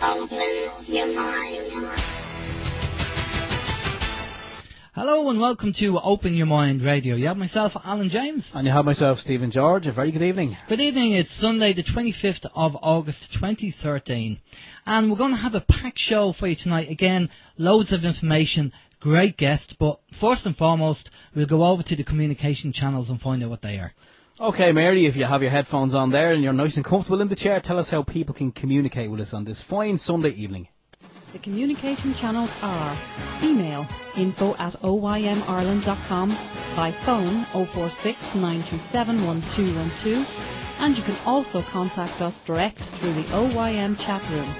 Open your mind. Hello and welcome to Open Your Mind Radio. You have myself, Alan James. And you have myself, Stephen George. A very good evening. Good evening. It's Sunday the 25th of August 2013. And we're going to have a packed show for you tonight. Again, loads of information, great guests. But first and foremost, we'll go over to the communication channels and find out what they are. Okay, Mary, if you have your headphones on there and you're nice and comfortable in the chair, tell us how people can communicate with us on this fine Sunday evening. The communication channels are email info@oymireland.com, by phone 046 927 1212, and you can also contact us direct through the OYM chat room.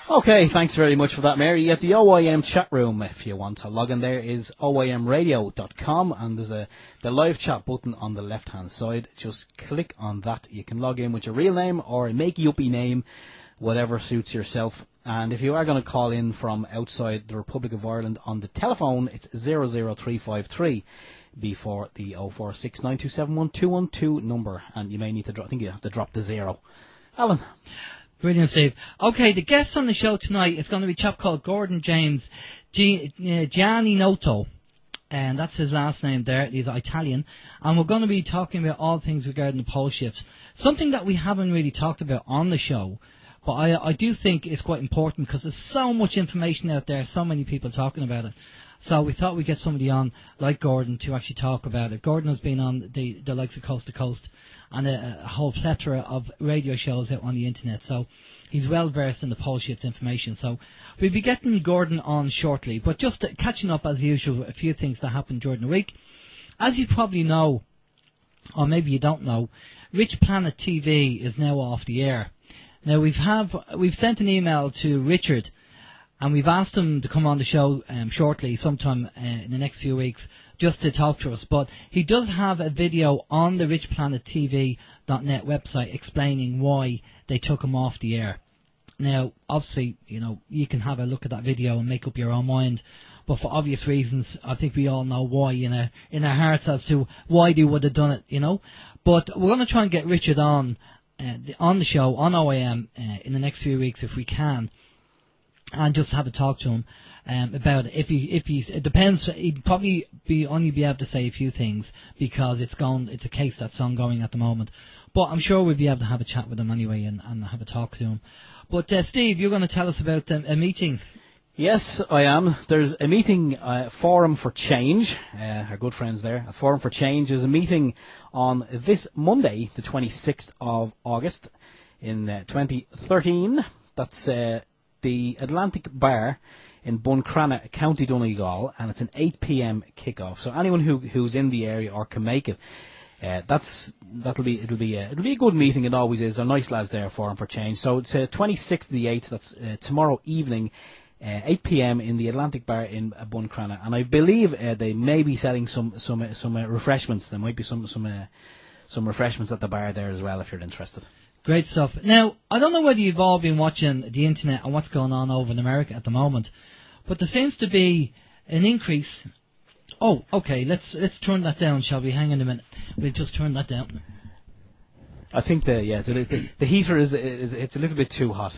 Okay, thanks very much for that, Mary. At the OYM chat room, if you want to log in there, is oymradio.com, and there's the live chat button on the left-hand side. Just click on that. You can log in with your real name or a makey-uppy name, whatever suits yourself. And if you are going to call in from outside the Republic of Ireland on the telephone, it's 00353 before the 046 927 1212 number, and you may need to I think you have to drop the 0. Alan. Brilliant, Steve. Okay, the guest on the show tonight is going to be a chap called Gordon James Gianninoto, and that's his last name there. He's Italian, and we're going to be talking about all things regarding the pole shifts, something that we haven't really talked about on the show. But I do think it's quite important because there's so much information out there, so many people talking about it. So we thought we'd get somebody on like Gordon to actually talk about it. Gordon has been on the likes of Coast to Coast and a whole plethora of radio shows out on the internet. So he's well versed in the pole shift information. So we'll be getting Gordon on shortly. But just catching up as usual, a few things that happened during the week. As you probably know, or maybe you don't know, Rich Planet TV is now off the air. Now we've sent an email to Richard, and we've asked him to come on the show shortly, sometime in the next few weeks, just to talk to us. But he does have a video on the richplanettv.net website explaining why they took him off the air. Now, obviously, you can have a look at that video and make up your own mind. But for obvious reasons, I think we all know why in our hearts as to why they would have done it, But we're going to try and get Richard on the show on OYM in the next few weeks if we can, and just have a talk to him about it. It depends. He'd probably only be able to say a few things because it's a case that's ongoing at the moment. But I'm sure we'll be able to have a chat with him anyway and have a talk to him. But Steve, you're going to tell us about a meeting. Yes, I am. There's a meeting, Forum for Change, our good friends there. A Forum for Change is a meeting on this Monday, the 26th of August in 2013. That's the Atlantic Bar in Buncrana, County Donegal, and it's an 8 p.m. kickoff. So anyone who's in the area or can make it, it'll be a good meeting. It always is. They're nice lads there, Forum for Change. So it's 26th of the 8th. That's tomorrow evening. 8 p.m. in the Atlantic Bar in Buncrana, and I believe they may be selling some refreshments. There might be some refreshments at the bar there as well if you're interested. Great stuff. Now, I don't know whether you've all been watching the internet and what's going on over in America at the moment, but there seems to be an increase. Oh, okay. Let's turn that down, shall we? Hang on a minute. We'll just turn that down. I think the heater it's a little bit too hot.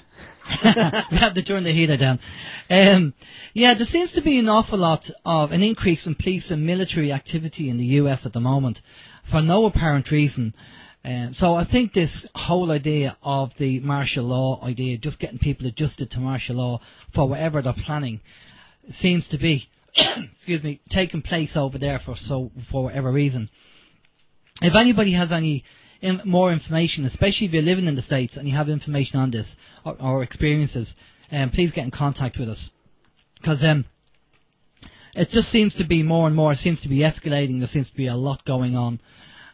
We have to turn the heater down. There seems to be an awful lot of an increase in police and military activity in the US at the moment for no apparent reason. So I think this whole idea of the martial law idea, just getting people adjusted to martial law for whatever they're planning, seems to be taking place over there for whatever reason. If anybody has any more information, especially if you're living in the States and you have information on this or experiences, please get in contact with us. Because it just seems to be more and more, it seems to be escalating, there seems to be a lot going on.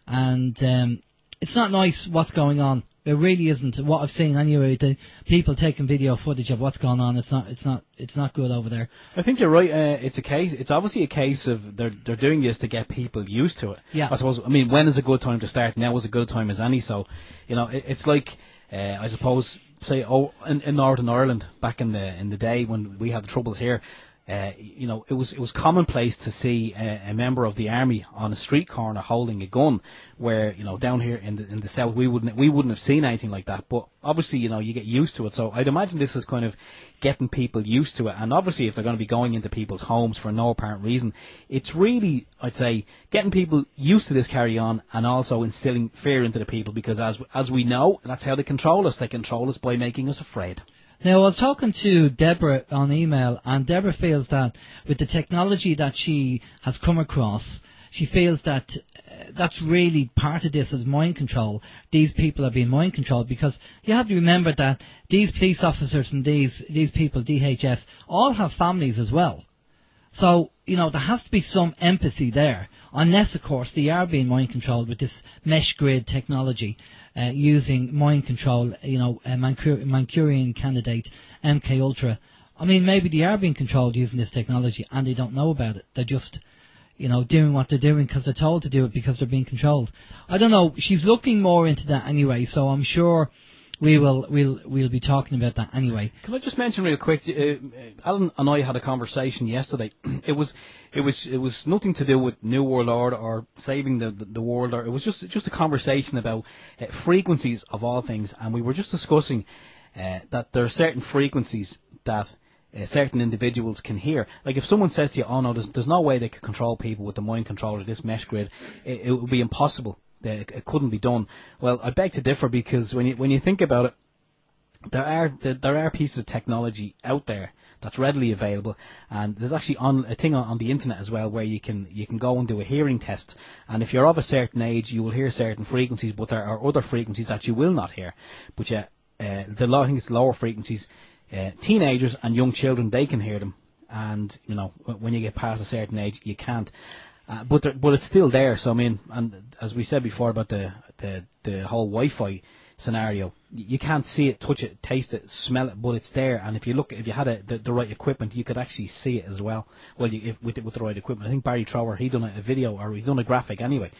And it's not nice what's going on. It really isn't. What I've seen anyway, the people taking video footage of what's going on, it's not good over there. I think you're right. It's obviously a case of they're doing this to get people used to it. Yeah. I suppose. I mean, when is a good time to start? Now is a good time as any. So, it's like I suppose say in Northern Ireland back in the day when we had the troubles here. it was commonplace to see a member of the army on a street corner holding a gun, where down here in the south we wouldn't have seen anything like that. But obviously, you get used to it. So I'd imagine this is kind of getting people used to it. And obviously, if they're going to be going into people's homes for no apparent reason, it's really, I'd say, getting people used to this carry on, and also instilling fear into the people, because as we know, that's how they control us. They control us by making us afraid. Now, I was talking to Deborah on email, and Deborah feels that with the technology that she has come across, she feels that that's really part of this is mind control. These people are being mind controlled, because you have to remember that these police officers and these people, DHS, all have families as well. So, there has to be some empathy there, unless, of course, they are being mind controlled with this mesh grid technology. Using mind control, a Manchurian candidate, MK Ultra. I mean, maybe they are being controlled using this technology and they don't know about it. They're just, doing what they're doing because they're told to do it because they're being controlled. I don't know. She's looking more into that anyway, so I'm sure we'll be talking about that anyway. Can I just mention real quick? Alan and I had a conversation yesterday. It was nothing to do with New World Order or saving the world. Or it was just a conversation about frequencies of all things, and we were just discussing that there are certain frequencies that certain individuals can hear. Like if someone says to you, "Oh no, there's no way they could control people with the mind control of this mesh grid. It would be impossible. It couldn't be done." Well, I beg to differ, because when you think about it, there are pieces of technology out there that's readily available, and there's actually a thing on the internet as well where you can go and do a hearing test, and if you're of a certain age, you will hear certain frequencies, but there are other frequencies that you will not hear. But I think it's lower frequencies. Teenagers and young children, they can hear them, and when you get past a certain age, you can't. But it's still there. So I mean, and as we said before about the whole Wi-Fi scenario, you can't see it, touch it, taste it, smell it, but it's there. And if you had the right equipment, you could actually see it as well. Well, with the right equipment, I think Barry Trower, he done a video, or he done a graphic anyway,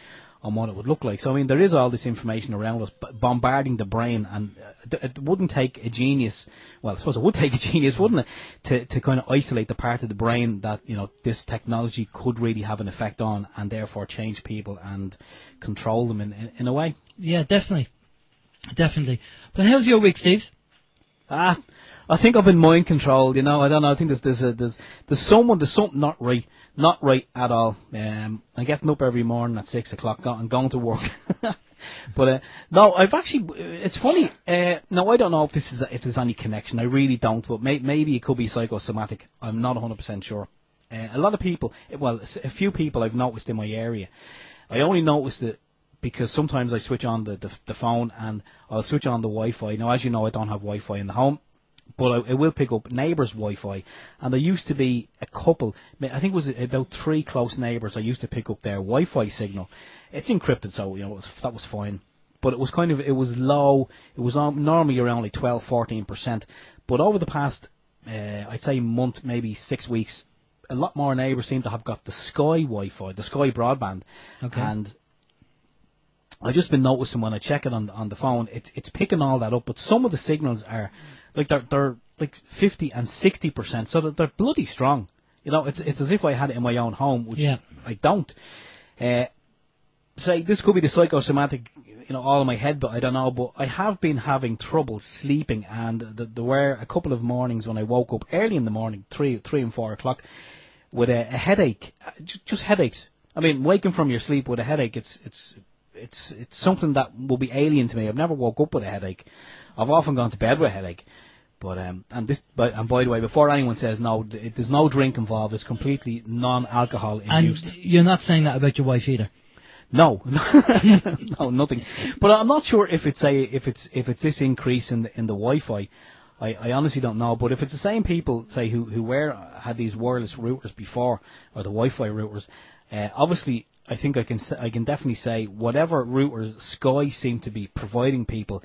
on what it would look like. So I mean, there is all this information around us bombarding the brain, and it wouldn't take a genius. Well, I suppose it would take a genius, wouldn't it, to kind of isolate the part of the brain that this technology could really have an effect on, and therefore change people and control them in a way. Yeah, definitely. But how's your week, Steve? I think I've been mind controlled. I don't know. I think there's something not right at all. I'm getting up every morning at 6 o'clock and going to work. But no, I've actually. It's funny. No, I don't know if there's any connection. I really don't. But maybe it could be psychosomatic. I'm not 100% sure. A lot of people, a few people I've noticed in my area. I only noticed it because sometimes I switch on the phone, and I'll switch on the Wi-Fi. Now, as you know, I don't have Wi-Fi in the home, but I will pick up neighbours' Wi-Fi. And there used to be a couple, I think it was about 3 close neighbours, I used to pick up their Wi-Fi signal. It's encrypted, so that was fine. But it was low. It was normally around like 12-14%. But over the past, I'd say month, maybe 6 weeks, a lot more neighbours seem to have got the Sky Wi-Fi, the Sky broadband. Okay. And I've just been noticing when I check it on the phone, it's picking all that up, but some of the signals are like they're like 50 and 60%, so they're bloody strong. It's as if I had it in my own home, which I don't. Say this could be the psychosomatic, all in my head, but I don't know. But I have been having trouble sleeping, and there were a couple of mornings when I woke up early in the morning, 3 and 4 o'clock, with a headache, just headaches. I mean, waking from your sleep with a headache, it's something that will be alien to me. I've never woke up with a headache. I've often gone to bed with a headache. But and by the way, before anyone says no, there's no drink involved. It's completely non-alcohol induced. And you're not saying that about your wife either. No, no, nothing. But I'm not sure if it's this increase in the Wi-Fi. I honestly don't know. But if it's the same people, say who had these wireless routers before, or the Wi-Fi routers, obviously. I think I can definitely say whatever routers Sky seem to be providing people,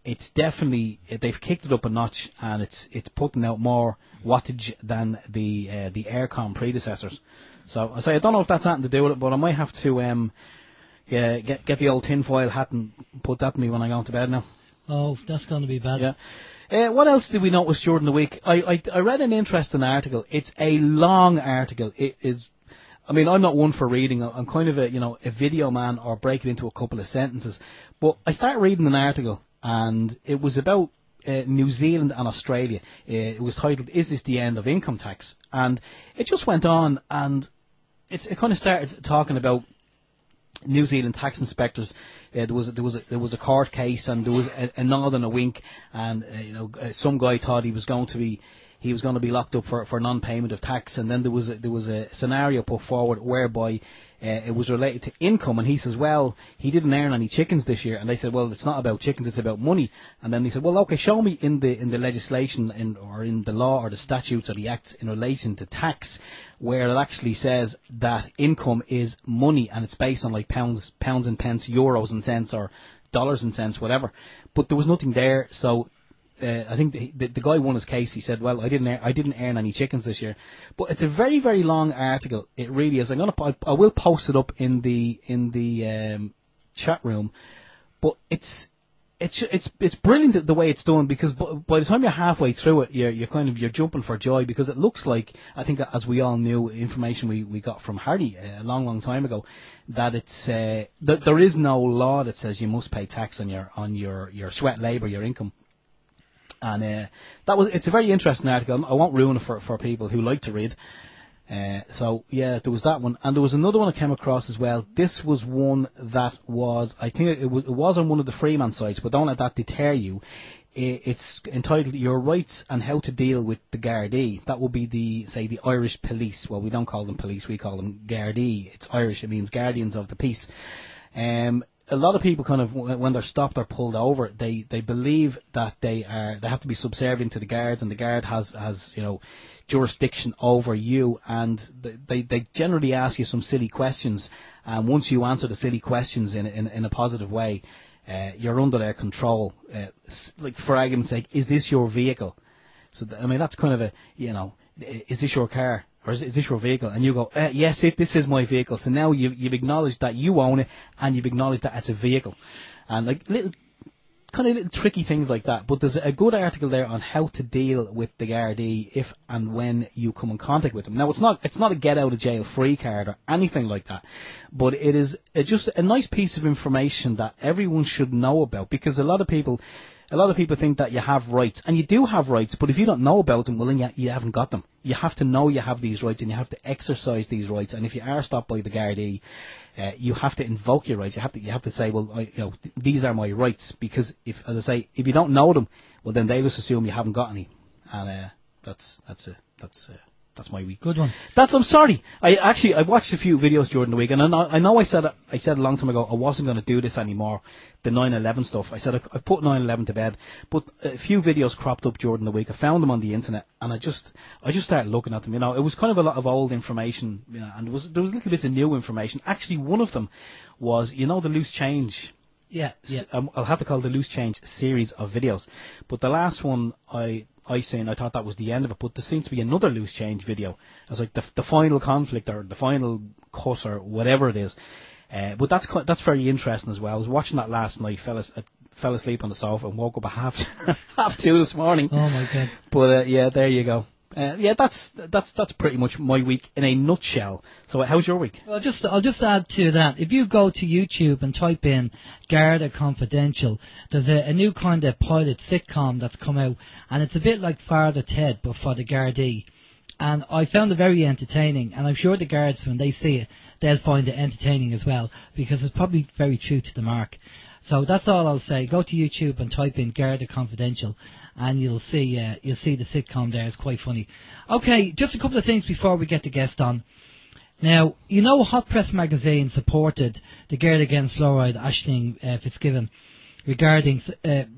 it's definitely, they've kicked it up a notch, and it's putting out more wattage than the Aircom predecessors. So I don't know if that's something to do with it, but I might have to get the old tinfoil hat and put that in me when I go to bed now. Oh, that's going to be bad. Yeah. What else did we notice during the week? I read an interesting article. It's a long article. It is. I mean, I'm not one for reading. I'm kind of a video man, or break it into a couple of sentences. But I started reading an article, and it was about New Zealand and Australia. It was titled, "Is This the End of Income Tax?" And it just went on, and it kind of started talking about New Zealand tax inspectors. There was a court case, and there was a nod and a wink, and some guy thought he was going to be locked up for non-payment of tax, and then there was a scenario put forward whereby it was related to income, and he says, well, he didn't earn any chickens this year, and they said, well, it's not about chickens, it's about money. And then he said, well, okay, show me in the legislation or in the law or the statutes or the acts in relation to tax where it actually says that income is money, and it's based on like pounds and pence, euros and cents, or dollars and cents, whatever. But there was nothing there, so I think the guy won his case. He said, well, I didn't earn any chickens this year. But it's a very, very long article. It really is. I will post it up in the chat room. But it's brilliant the way it's done, because by the time you're halfway through it, you're jumping for joy, because it looks like, I think, as we all knew, information we got from Hardy a long time ago, that it's that there is no law that says you must pay tax on your sweat labour, your income. And it's a very interesting article. I won't ruin it for people who like to read. So yeah, there was that one, and there was another one I came across as well. This was one that was, I think it was on one of the Freeman sites, but don't let that deter you. It's entitled "Your Rights and How to Deal with the Gardaí." That will be the Irish police. Well, we don't call them police, we call them Gardaí. It's Irish, it means guardians of the peace. A lot of people kind of, when they're stopped or pulled over, they believe that they have to be subservient to the guards, and the guard has jurisdiction over you, and they generally ask you some silly questions, and once you answer the silly questions in a positive way, you're under their control. Like, for argument's sake, is this your vehicle? So I mean, that's kind of is this your car? Or is this your vehicle? And you go, yes, this is my vehicle. So now you've acknowledged that you own it, and you've acknowledged that it's a vehicle. And like little tricky things like that. But there's a good article there on how to deal with the Gardaí if and when you come in contact with them. Now, it's not a get out of jail free card or anything like that, but it is just a nice piece of information that everyone should know about, because a lot of people think that you have rights, and you do have rights, but if you don't know about them, well, then you haven't got them. You have to know you have these rights, and you have to exercise these rights. And if you are stopped by the Gardaí, you have to invoke your rights. You have to say, well, these are my rights, because if you don't know them, well, then they just assume you haven't got any, and that's my week. Good one. I'm sorry. I watched a few videos during the week, and I know I said a long time ago I wasn't going to do this anymore, the 9/11 stuff. I said I put 9/11 to bed, but a few videos cropped up during the week. I found them on the internet, and I just started looking at them. It was kind of a lot of old information, and there was little bits of new information. Actually, one of them was the loose change. Yeah. I'll have to call it the loose change series of videos, but the last one I seen, I thought that was the end of it, but there seems to be another loose change video. It was like the final conflict, or the final cut, or whatever it is. But that's very interesting as well. I was watching that last night, fell asleep on the sofa, and woke up at half 2 this morning. Oh my god! But yeah, there you go. That's pretty much my week in a nutshell. So how's your week? Well, I'll just add to that. If you go to YouTube and type in Garda Confidential, there's a new kind of pilot sitcom that's come out, and it's a bit like Father Ted, but for the Gardaí. And I found it very entertaining, and I'm sure the guards, when they see it, they'll find it entertaining as well, because it's probably very true to the mark. So that's all I'll say. Go to YouTube and type in Garda Confidential, and you'll see the sitcom there. It's quite funny. Okay, just a couple of things before we get the guest on. Now, Hot Press magazine supported the Girl Against Fluoride, Aisling Fitzgibbon, regarding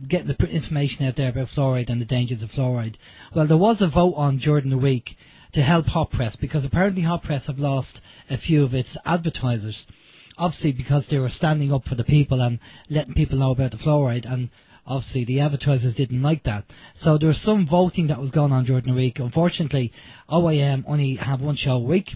getting the information out there about fluoride and the dangers of fluoride. Well, there was a vote on during the week to help Hot Press, because apparently Hot Press have lost a few of its advertisers. Obviously, because they were standing up for the people and letting people know about the fluoride, and obviously the advertisers didn't like that. So there was some voting that was going on during the week. Unfortunately, OYM only have one show a week,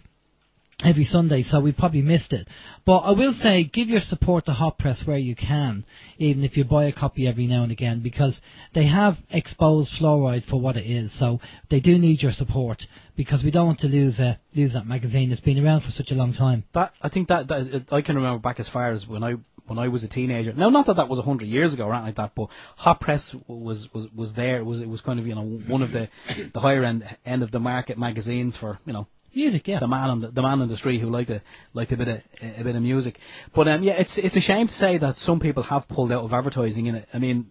every Sunday, so we probably missed it. But I will say, give your support to Hot Press where you can, even if you buy a copy every now and again, because they have exposed fluoride for what it is. So they do need your support, because we don't want to lose that magazine. It's been around for such a long time. I think that is, I can remember back as far as when I was a teenager. Now, not that was 100 years ago or anything like that, but Hot Press was there. It was kind of, you know, one of the higher end of the market magazines for, you know, music, yeah. The man on the street who liked a bit of music. But yeah, it's a shame to say that some people have pulled out of advertising in it. I mean,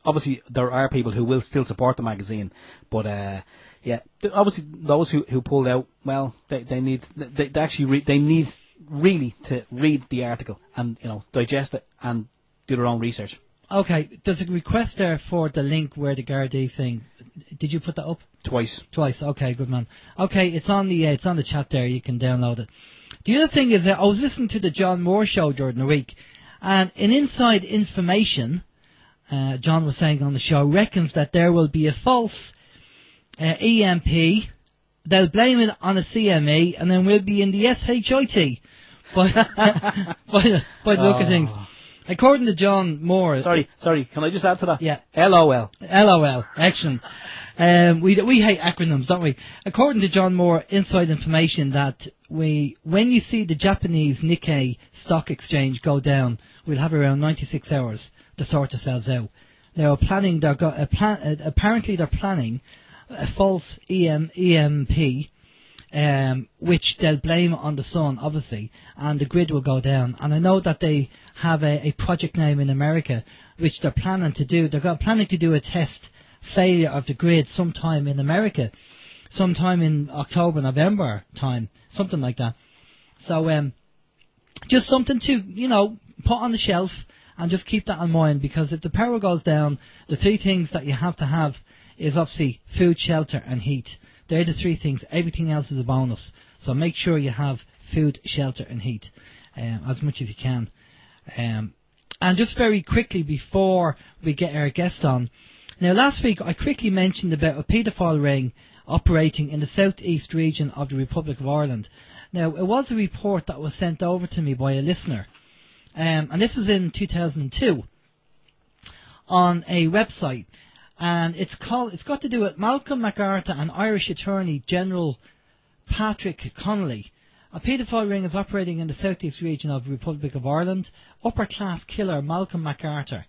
obviously there are people who will still support the magazine, but yeah, obviously those who pulled out, well, they need really to read the article and, you know, digest it and do their own research. Okay, there's a request there for the link where the Gardaí thing. Did you put that up? Twice. Okay, good man. Okay, it's on the chat there. You can download it. The other thing is that I was listening to the John Moore show during the week, and in inside information, John was saying on the show, reckons that there will be a false EMP. They'll blame it on a CME, and then we'll be in the SHIT. By the look of things. According to John Moore... Sorry, can I just add to that? Yeah. LOL. Excellent. We hate acronyms, don't we? According to John Moore, inside information that when you see the Japanese Nikkei stock exchange go down, we'll have around 96 hours to sort ourselves out. Apparently they're planning a false EMP, which they'll blame on the sun, obviously, and the grid will go down. And I know that they have a project name in America which they're planning to do. They're planning to do a test failure of the grid sometime in America, sometime in October, November time, something like that. So just something to, you know, put on the shelf and just keep that in mind, because if the power goes down, the three things that you have to have is obviously food, shelter and heat. They're the three things. Everything else is a bonus. So make sure you have food, shelter and heat as much as you can. And just very quickly before we get our guest on, now last week I quickly mentioned about a paedophile ring operating in the southeast region of the Republic of Ireland. Now it was a report that was sent over to me by a listener, and this was in 2002 on a website, and it's got to do with Malcolm MacArthur and Irish Attorney General Patrick Connolly. A paedophile ring is operating in the southeast region of the Republic of Ireland. Upper-class killer Malcolm MacArthur.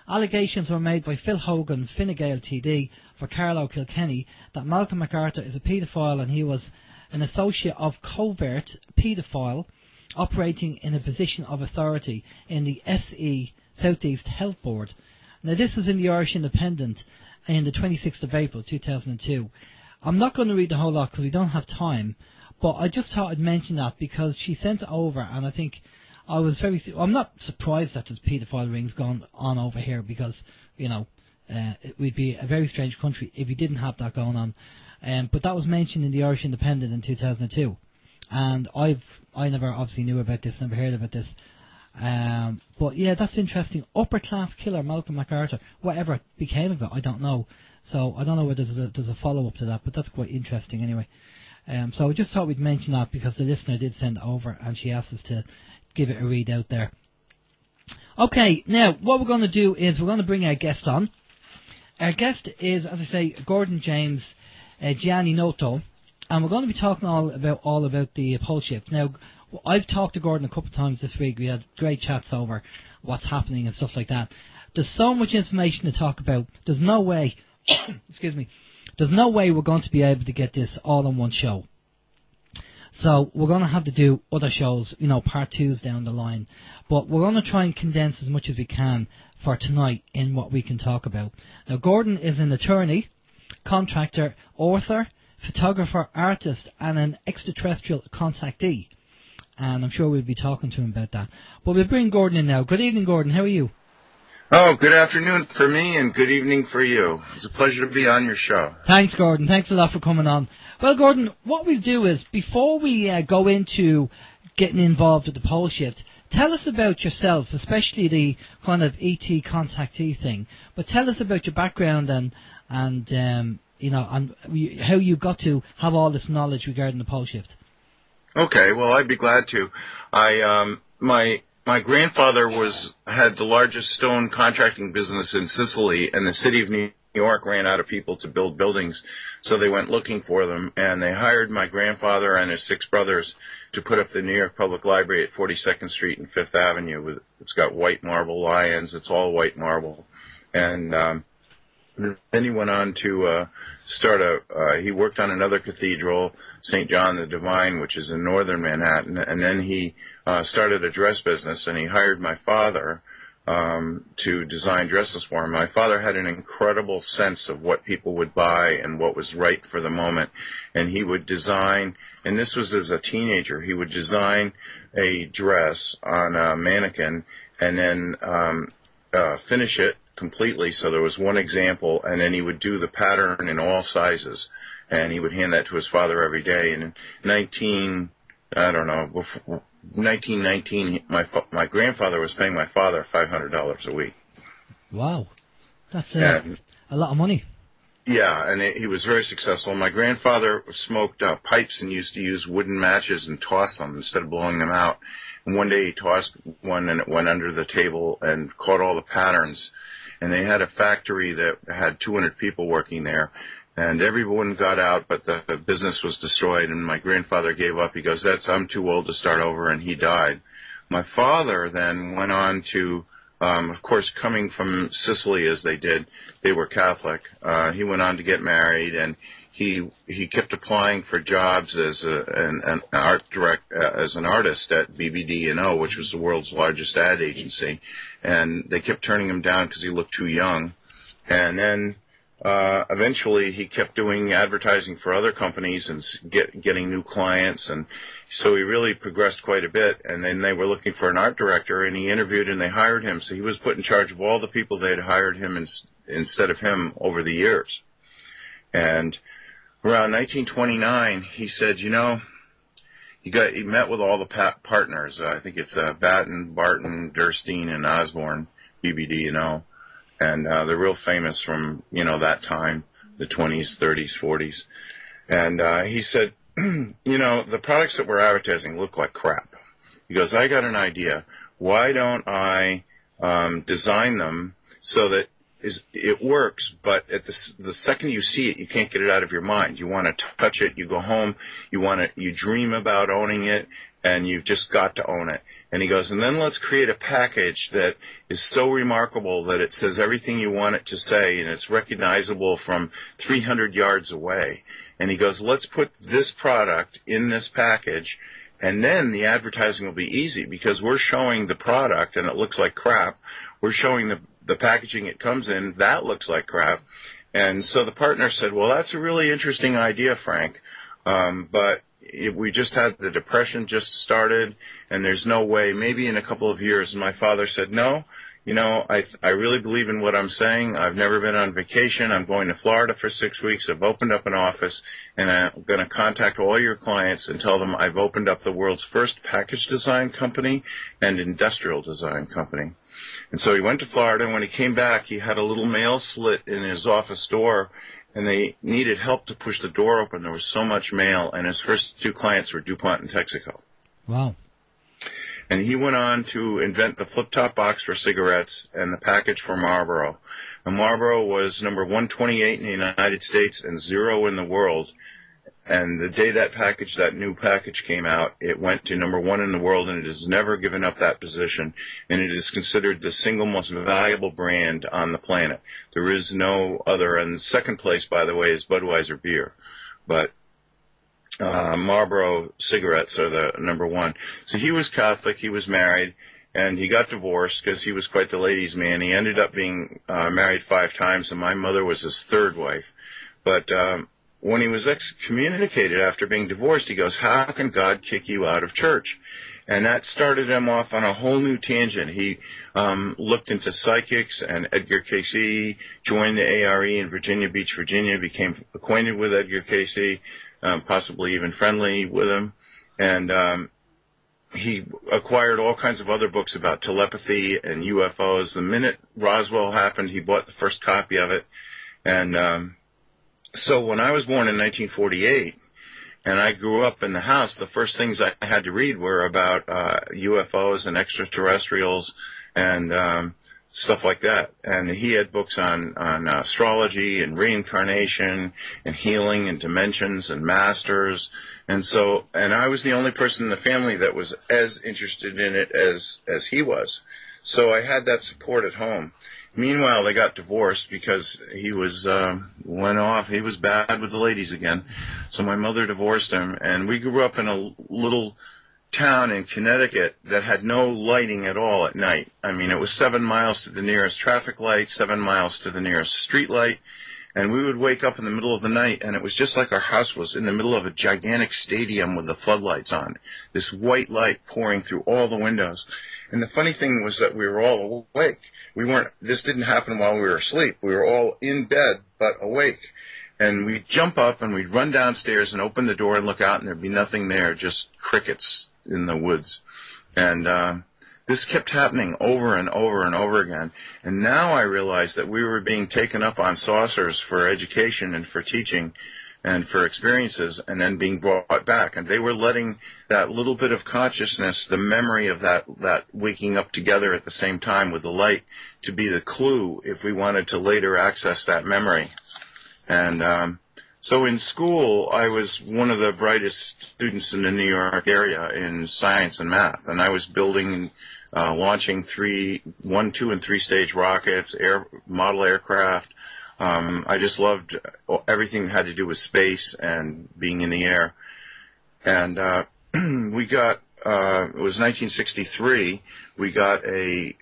Allegations were made by Phil Hogan, Fine Gael TD, for Carlow Kilkenny, that Malcolm MacArthur is a paedophile and he was an associate of covert paedophile operating in a position of authority in the SE Southeast Health Board. Now this is in the Irish Independent in the 26th of April 2002. I'm not going to read the whole lot because we don't have time, but I just thought I'd mention that because she sent it over, and I think I'm not surprised that there's paedophile rings going on over here, because, you know, we'd be a very strange country if we didn't have that going on. But that was mentioned in the Irish Independent in 2002, and I never obviously knew about this, never heard about this. But yeah, that's interesting. Upper class killer Malcolm MacArthur. Whatever became of it, I don't know. So I don't know whether there's a follow up to that, but that's quite interesting anyway. So I just thought we'd mention that because the listener did send it over and she asked us to give it a read out there. Okay, now what we're going to do is we're going to bring our guest on. Our guest is, as I say, Gordon James Gianninoto, and we're going to be talking all about the pole shift. Now, I've talked to Gordon a couple of times this week. We had great chats over what's happening and stuff like that. There's so much information to talk about. There's no way, excuse me, there's no way we're going to be able to get this all in one show. So we're going to have to do other shows, you know, part twos down the line. But we're going to try and condense as much as we can for tonight in what we can talk about. Now, Gordon is an attorney, contractor, author, photographer, artist, and an extraterrestrial contactee. And I'm sure we'll be talking to him about that. But we'll bring Gordon in now. Good evening, Gordon. How are you? Oh, good afternoon for me and good evening for you. It's a pleasure to be on your show. Thanks, Gordon. Thanks a lot for coming on. Well, Gordon, what we'll do is, before we go into getting involved with the pole shift, tell us about yourself, especially the kind of ET contactee thing. But tell us about your background and you know, and how you got to have all this knowledge regarding the pole shift. Okay, well, I'd be glad to. My grandfather had the largest stone contracting business in Sicily, and the city of New York ran out of people to build buildings, so they went looking for them, and they hired my grandfather and his 6 brothers to put up the New York Public Library at 42nd Street and 5th Avenue. It's got white marble lions. It's all white marble. And then he went on to he worked on another cathedral, St. John the Divine, which is in northern Manhattan, and then he started a dress business, and he hired my father to design dresses for him. My father had an incredible sense of what people would buy and what was right for the moment, and he would design, and this was as a teenager, he would design a dress on a mannequin and then finish it completely, so there was one example, and then he would do the pattern in all sizes, and he would hand that to his father every day. And in 1919, my grandfather was paying my father $500 a week. Wow, that's a lot of money. Yeah, and he was very successful. My grandfather smoked pipes and used to use wooden matches and toss them instead of blowing them out. And one day he tossed one, and it went under the table and caught all the patterns. And they had a factory that had 200 people working there, and everyone got out, but the business was destroyed, and my grandfather gave up. He goes, I'm too old to start over, and he died. My father then went on to, of course, coming from Sicily as they did, they were Catholic. He went on to get married, and he kept applying for jobs as an artist at BBD&O, which was the world's largest ad agency, and they kept turning him down because he looked too young. And then eventually he kept doing advertising for other companies and getting new clients, and so he really progressed quite a bit. And then they were looking for an art director, and he interviewed and they hired him, so he was put in charge of all the people they had hired him instead of him over the years. And around 1929, he said, he met with all the partners. I think it's Batten, Barton, Durstein, and Osborne, BBD&O. And they're real famous from, that time, the 20s, 30s, 40s. And he said, the products that we're advertising look like crap. He goes, I got an idea. Why don't I design them so that it works, but at the second you see it, you can't get it out of your mind. You want to touch it, you go home, you dream about owning it, and you've just got to own it. And he goes, and then let's create a package that is so remarkable that it says everything you want it to say, and it's recognizable from 300 yards away. And he goes, let's put this product in this package, and then the advertising will be easy, because we're showing the product, and it looks like crap. We're showing the packaging it comes in, that looks like crap. And so the partner said, well, that's a really interesting idea, Frank, but we just had the Depression just started, and there's no way, maybe in a couple of years. And my father said, no, I really believe in what I'm saying. I've never been on vacation. I'm going to Florida for 6 weeks. I've opened up an office, and I'm going to contact all your clients and tell them I've opened up the world's first package design company and industrial design company. And so he went to Florida, and when he came back, he had a little mail slit in his office door, and they needed help to push the door open. There was so much mail, and his first 2 clients were DuPont and Texaco. Wow. And he went on to invent the flip-top box for cigarettes and the package for Marlboro. And Marlboro was number 128 in the United States and 0 in the world. And the day that new package came out, it went to number 1 in the world, and it has never given up that position. And it is considered the single most valuable brand on the planet. There is no other. And second place, by the way, is Budweiser beer. But Marlboro cigarettes are the number 1. So he was Catholic, he was married, and he got divorced because he was quite the ladies' man. He ended up being married 5 times, and my mother was his 3rd wife. But when he was excommunicated after being divorced, he goes, how can God kick you out of church? And that started him off on a whole new tangent. He looked into psychics, and Edgar Cayce joined the ARE in Virginia Beach, Virginia, became acquainted with Edgar Cayce, possibly even friendly with him. And he acquired all kinds of other books about telepathy and UFOs. The minute Roswell happened, he bought the first copy of it. And so when I was born in 1948, And I grew up in the house. The first things I had to read were about UFOs and extraterrestrials and stuff like that. And he had books on astrology and reincarnation and healing and dimensions and masters. And I was the only person in the family that was as interested in it as he was. So I had that support at home. Meanwhile, they got divorced because he went off. He was bad with the ladies again. So my mother divorced him, and we grew up in a little town in Connecticut that had no lighting at all at night. I mean, it was 7 miles to the nearest traffic light, 7 miles to the nearest street light, and we would wake up in the middle of the night, and it was just like our house was in the middle of a gigantic stadium with the floodlights on, this white light pouring through all the windows. And the funny thing was that we were all awake. This didn't happen while we were asleep. We were all in bed but awake. And we'd jump up and we'd run downstairs and open the door and look out, and there'd be nothing there, just crickets in the woods. And this kept happening over and over and over again. And now I realized that we were being taken up on saucers for education and for teaching and for experiences, and then being brought back. And they were letting that little bit of consciousness, the memory of that waking up together at the same time with the light, to be the clue if we wanted to later access that memory. And so in school, I was one of the brightest students in the New York area in science and math. And I was building and launching 1, 2, and 3-stage rockets, model aircraft. I just loved everything that had to do with space and being in the air. And we got, it was 1963, we got a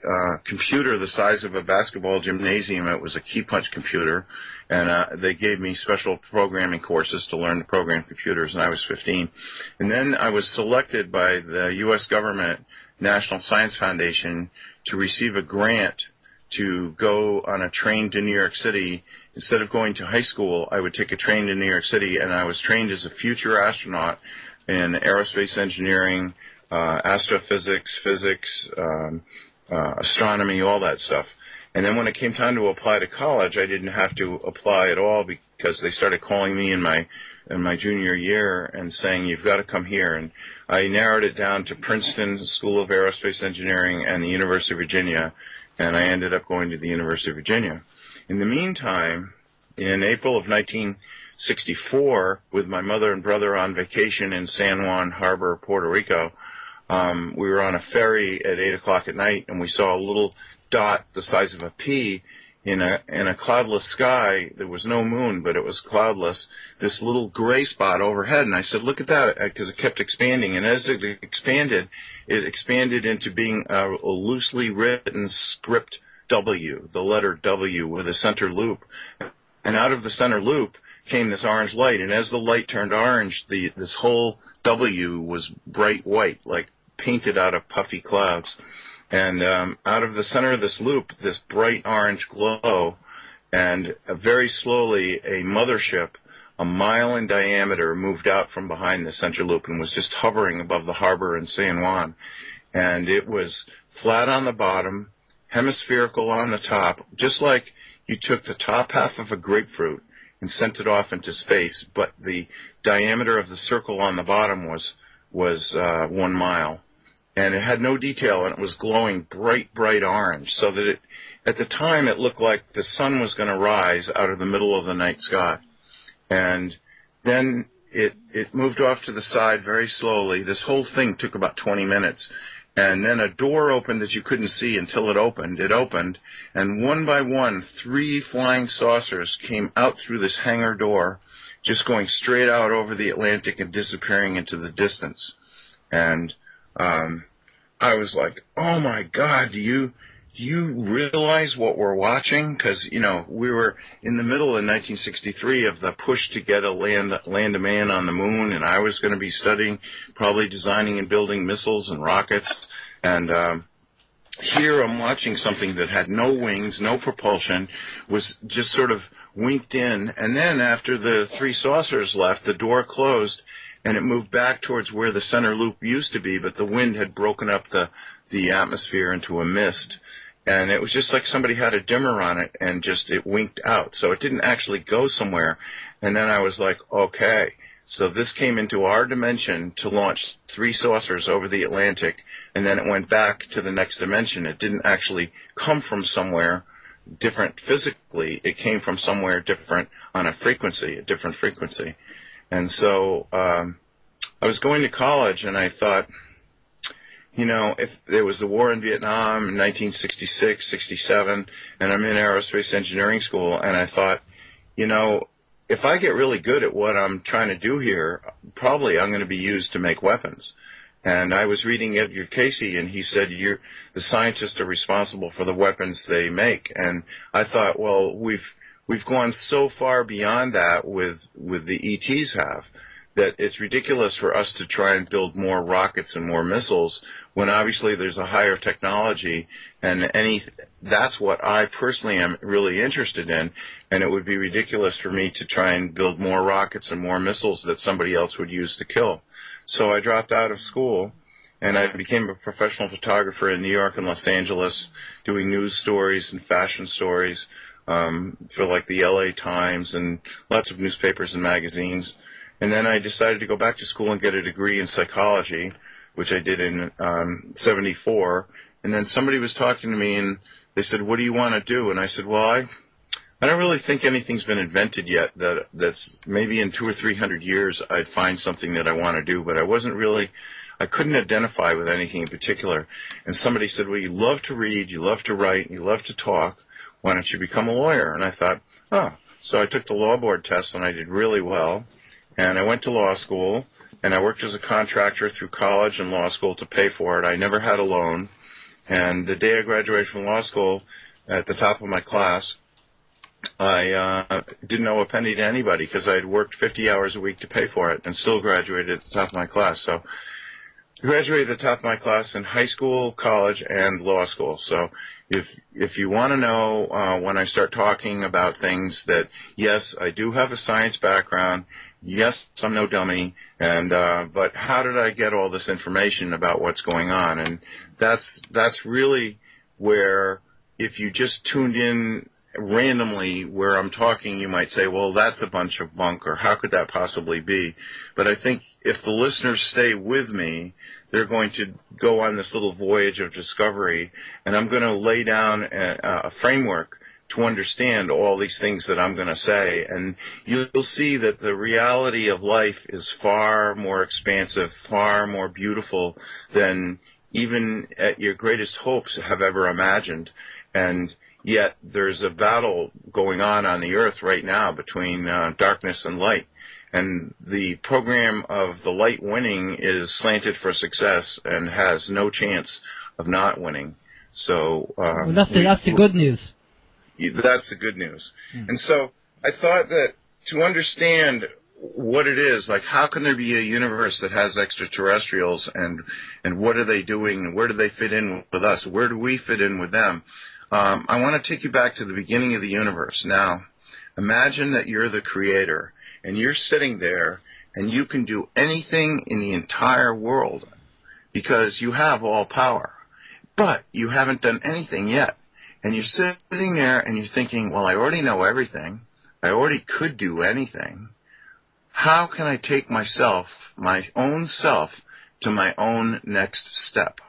computer the size of a basketball gymnasium. It was a key punch computer, and they gave me special programming courses to learn to program computers, and I was 15. And then I was selected by the U.S. government, National Science Foundation, to receive a grant to go on a train to New York City. Instead of going to high school, I would take a train to New York City, and I was trained as a future astronaut in aerospace engineering, astrophysics, physics, astronomy, all that stuff. And then when it came time to apply to college, I didn't have to apply at all because they started calling me in my junior year and saying, you've got to come here. And I narrowed it down to Princeton School of Aerospace Engineering and the University of Virginia, and I ended up going to the University of Virginia. In the meantime, in April of 1964, with my mother and brother on vacation in San Juan Harbor, Puerto Rico, we were on a ferry at 8 o'clock at night, and we saw a little dot the size of a pea in a cloudless sky. There was no moon, but it was cloudless, this little gray spot overhead. And I said, look at that, because it kept expanding. And as it expanded into being a loosely written script W, the letter W with a center loop. And out of the center loop came this orange light. And as the light turned orange, this whole W was bright white, like painted out of puffy clouds. And out of the center of this loop, this bright orange glow, and very slowly a mothership, a mile in diameter, moved out from behind the center loop and was just hovering above the harbor in San Juan. And it was flat on the bottom, hemispherical on the top, just like you took the top half of a grapefruit and sent it off into space, but the diameter of the circle on the bottom was 1 mile. And it had no detail, and it was glowing bright, bright orange, so that at the time it looked like the sun was going to rise out of the middle of the night sky. And then it moved off to the side very slowly. This whole thing took about 20 minutes. And then a door opened that you couldn't see until it opened. It opened, and one by one, 3 flying saucers came out through this hangar door, just going straight out over the Atlantic and disappearing into the distance. And I was like, oh my God, do you realize what we're watching? Because, we were in the middle in 1963 of the push to get land a man on the moon, and I was going to be studying, probably designing and building missiles and rockets. And here I'm watching something that had no wings, no propulsion, was just sort of winked in. And then after the 3 saucers left, the door closed, and it moved back towards where the center loop used to be, but the wind had broken up the atmosphere into a mist. And it was just like somebody had a dimmer on it, and just it winked out. So it didn't actually go somewhere. And then I was like, okay, So this came into our dimension to launch 3 saucers over the Atlantic, and then it went back to the next dimension. It didn't actually come from somewhere different physically. It came from somewhere different on a frequency, a different frequency. And so I was going to college, and I thought, you know, if there was the war in Vietnam in 1966, 67, and I'm in aerospace engineering school, and I thought, you know, if I get really good at what I'm trying to do here, probably I'm going to be used to make weapons. And I was reading Edgar Casey, and he said, the scientists are responsible for the weapons they make. And I thought, well, we've gone so far beyond that with the ETs have, that it's ridiculous for us to try and build more rockets and more missiles when obviously there's a higher technology, and that's what I personally am really interested in, and it would be ridiculous for me to try and build more rockets and more missiles that somebody else would use to kill. So I dropped out of school, and I became a professional photographer in New York and Los Angeles, doing news stories and fashion stories for like the LA Times and lots of newspapers and magazines. And then I decided to go back to school and get a degree in psychology, which I did in 74. And then somebody was talking to me, and they said, what do you want to do? And I said, well, I don't really think anything's been invented yet that's maybe in 200 or 300 years I'd find something that I want to do. But I couldn't identify with anything in particular. And somebody said, well, you love to read, you love to write, you love to talk. Why don't you become a lawyer? And I thought, oh. So I took the law board test, and I did really well. And I went to law school, and I worked as a contractor through college and law school to pay for it. I never had a loan. And the day I graduated from law school, at the top of my class, I didn't owe a penny to anybody because I had worked 50 hours a week to pay for it and still graduated at the top of my class. So I graduated at the top of my class in high school, college, and law school. So if you want to know when I start talking about things that, yes, I do have a science background, yes, I'm no dummy, and but how did I get all this information about what's going on? And that's really where, if you just tuned in randomly where I'm talking, you might say, well, that's a bunch of bunk, or how could that possibly be? But I think if the listeners stay with me, they're going to go on this little voyage of discovery, and I'm going to lay down a framework to understand all these things that I'm going to say. And you'll see that the reality of life is far more expansive, far more beautiful than even at your greatest hopes have ever imagined. And yet there's a battle going on the earth right now between darkness and light. And the program of the light winning is slanted for success and has no chance of not winning. So well, that's the good news. That's the good news. And so I thought that to understand what it is, like how can there be a universe that has extraterrestrials, and what are they doing, and where do they fit in with us? Where do we fit in with them? I want to take you back to the beginning of the universe. Now, imagine that you're the creator, and you're sitting there, and you can do anything in the entire world because you have all power. But you haven't done anything yet. And you're sitting there, and you're thinking, well, I already know everything. I already could do anything. How can I take myself, my own self, to my own next step?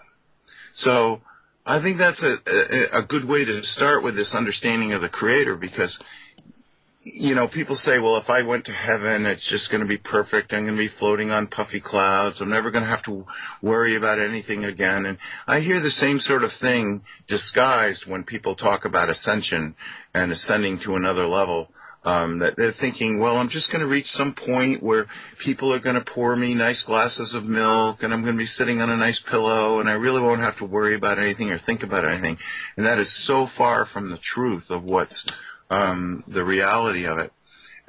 So I think that's a good way to start with this understanding of the Creator, because, you know, people say, well, if I went to heaven, it's just going to be perfect. I'm going to be floating on puffy clouds. I'm never going to have to worry about anything again. And I hear the same sort of thing disguised when people talk about ascension and ascending to another level. That they're thinking, well, I'm just going to reach some point where people are going to pour me nice glasses of milk, and I'm going to be sitting on a nice pillow, and I really won't have to worry about anything or think about anything. And that is so far from the truth of what's the reality of it.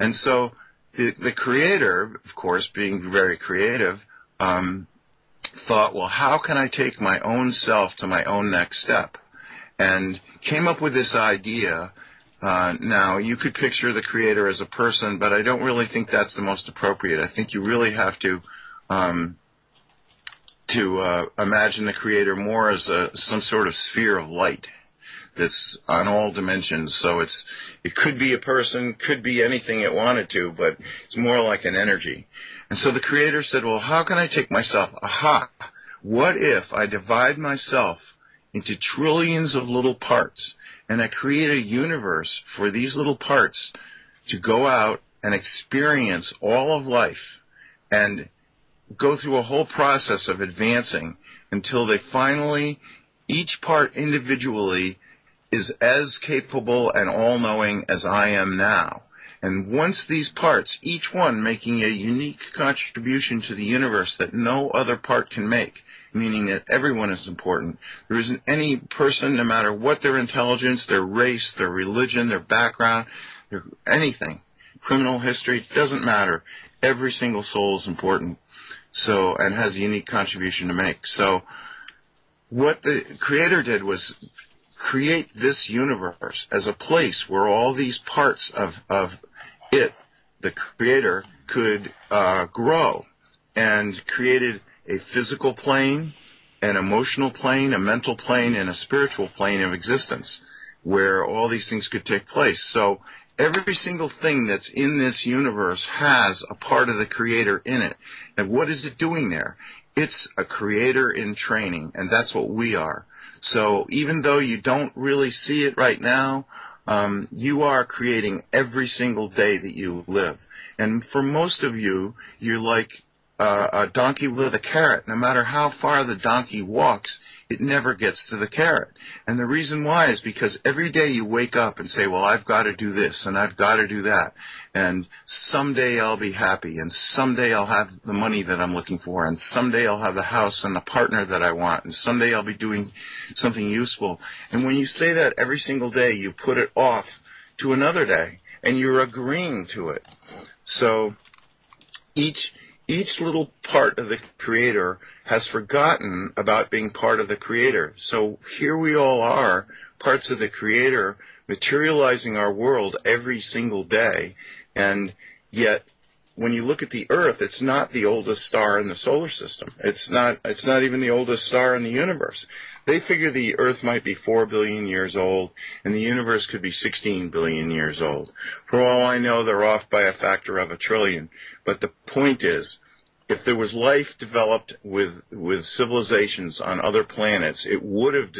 And so the Creator, of course, being very creative, thought, well, how can I take my own self to my own next step? And came up with this idea. Now, you could picture the Creator as a person, but I don't really think that's the most appropriate. I think you really have to imagine the Creator more as some sort of sphere of light. that's on all dimensions. So it could be a person, could be anything it wanted to, but it's more like an energy. And so the Creator said, well, how can I take myself? Aha! What if I divide myself into trillions of little parts, and I create a universe for these little parts to go out and experience all of life and go through a whole process of advancing until they finally, each part individually, is as capable and all-knowing as I am now. And once these parts, each one making a unique contribution to the universe that no other part can make, meaning that everyone is important. There isn't any person, no matter what their intelligence, their race, their religion, their background, their anything, criminal history, doesn't matter. Every single soul is important, so, and has a unique contribution to make. So what the Creator did was create this universe as a place where all these parts of it, the Creator, could grow, and created a physical plane, an emotional plane, a mental plane, and a spiritual plane of existence where all these things could take place. So every single thing that's in this universe has a part of the Creator in it. And what is it doing there? It's a Creator in training, and that's what we are. So even though you don't really see it right now, you are creating every single day that you live. And for most of you, you're like a donkey with a carrot. No matter how far the donkey walks, it never gets to the carrot. And the reason why is because every day you wake up and say, well, I've got to do this and I've got to do that. And someday I'll be happy, and someday I'll have the money that I'm looking for, and someday I'll have the house and the partner that I want, and someday I'll be doing something useful. And when you say that every single day, you put it off to another day, and you're agreeing to it. So each little part of the Creator has forgotten about being part of the Creator. So here we all are, parts of the Creator, materializing our world every single day. And yet, when you look at the Earth, it's not the oldest star in the solar system. It's not even the oldest star in the universe. They figure the Earth might be 4 billion years old, and the universe could be 16 billion years old. For all I know, they're off by a factor of 1 trillion. But the point is, if there was life developed with civilizations on other planets, it would have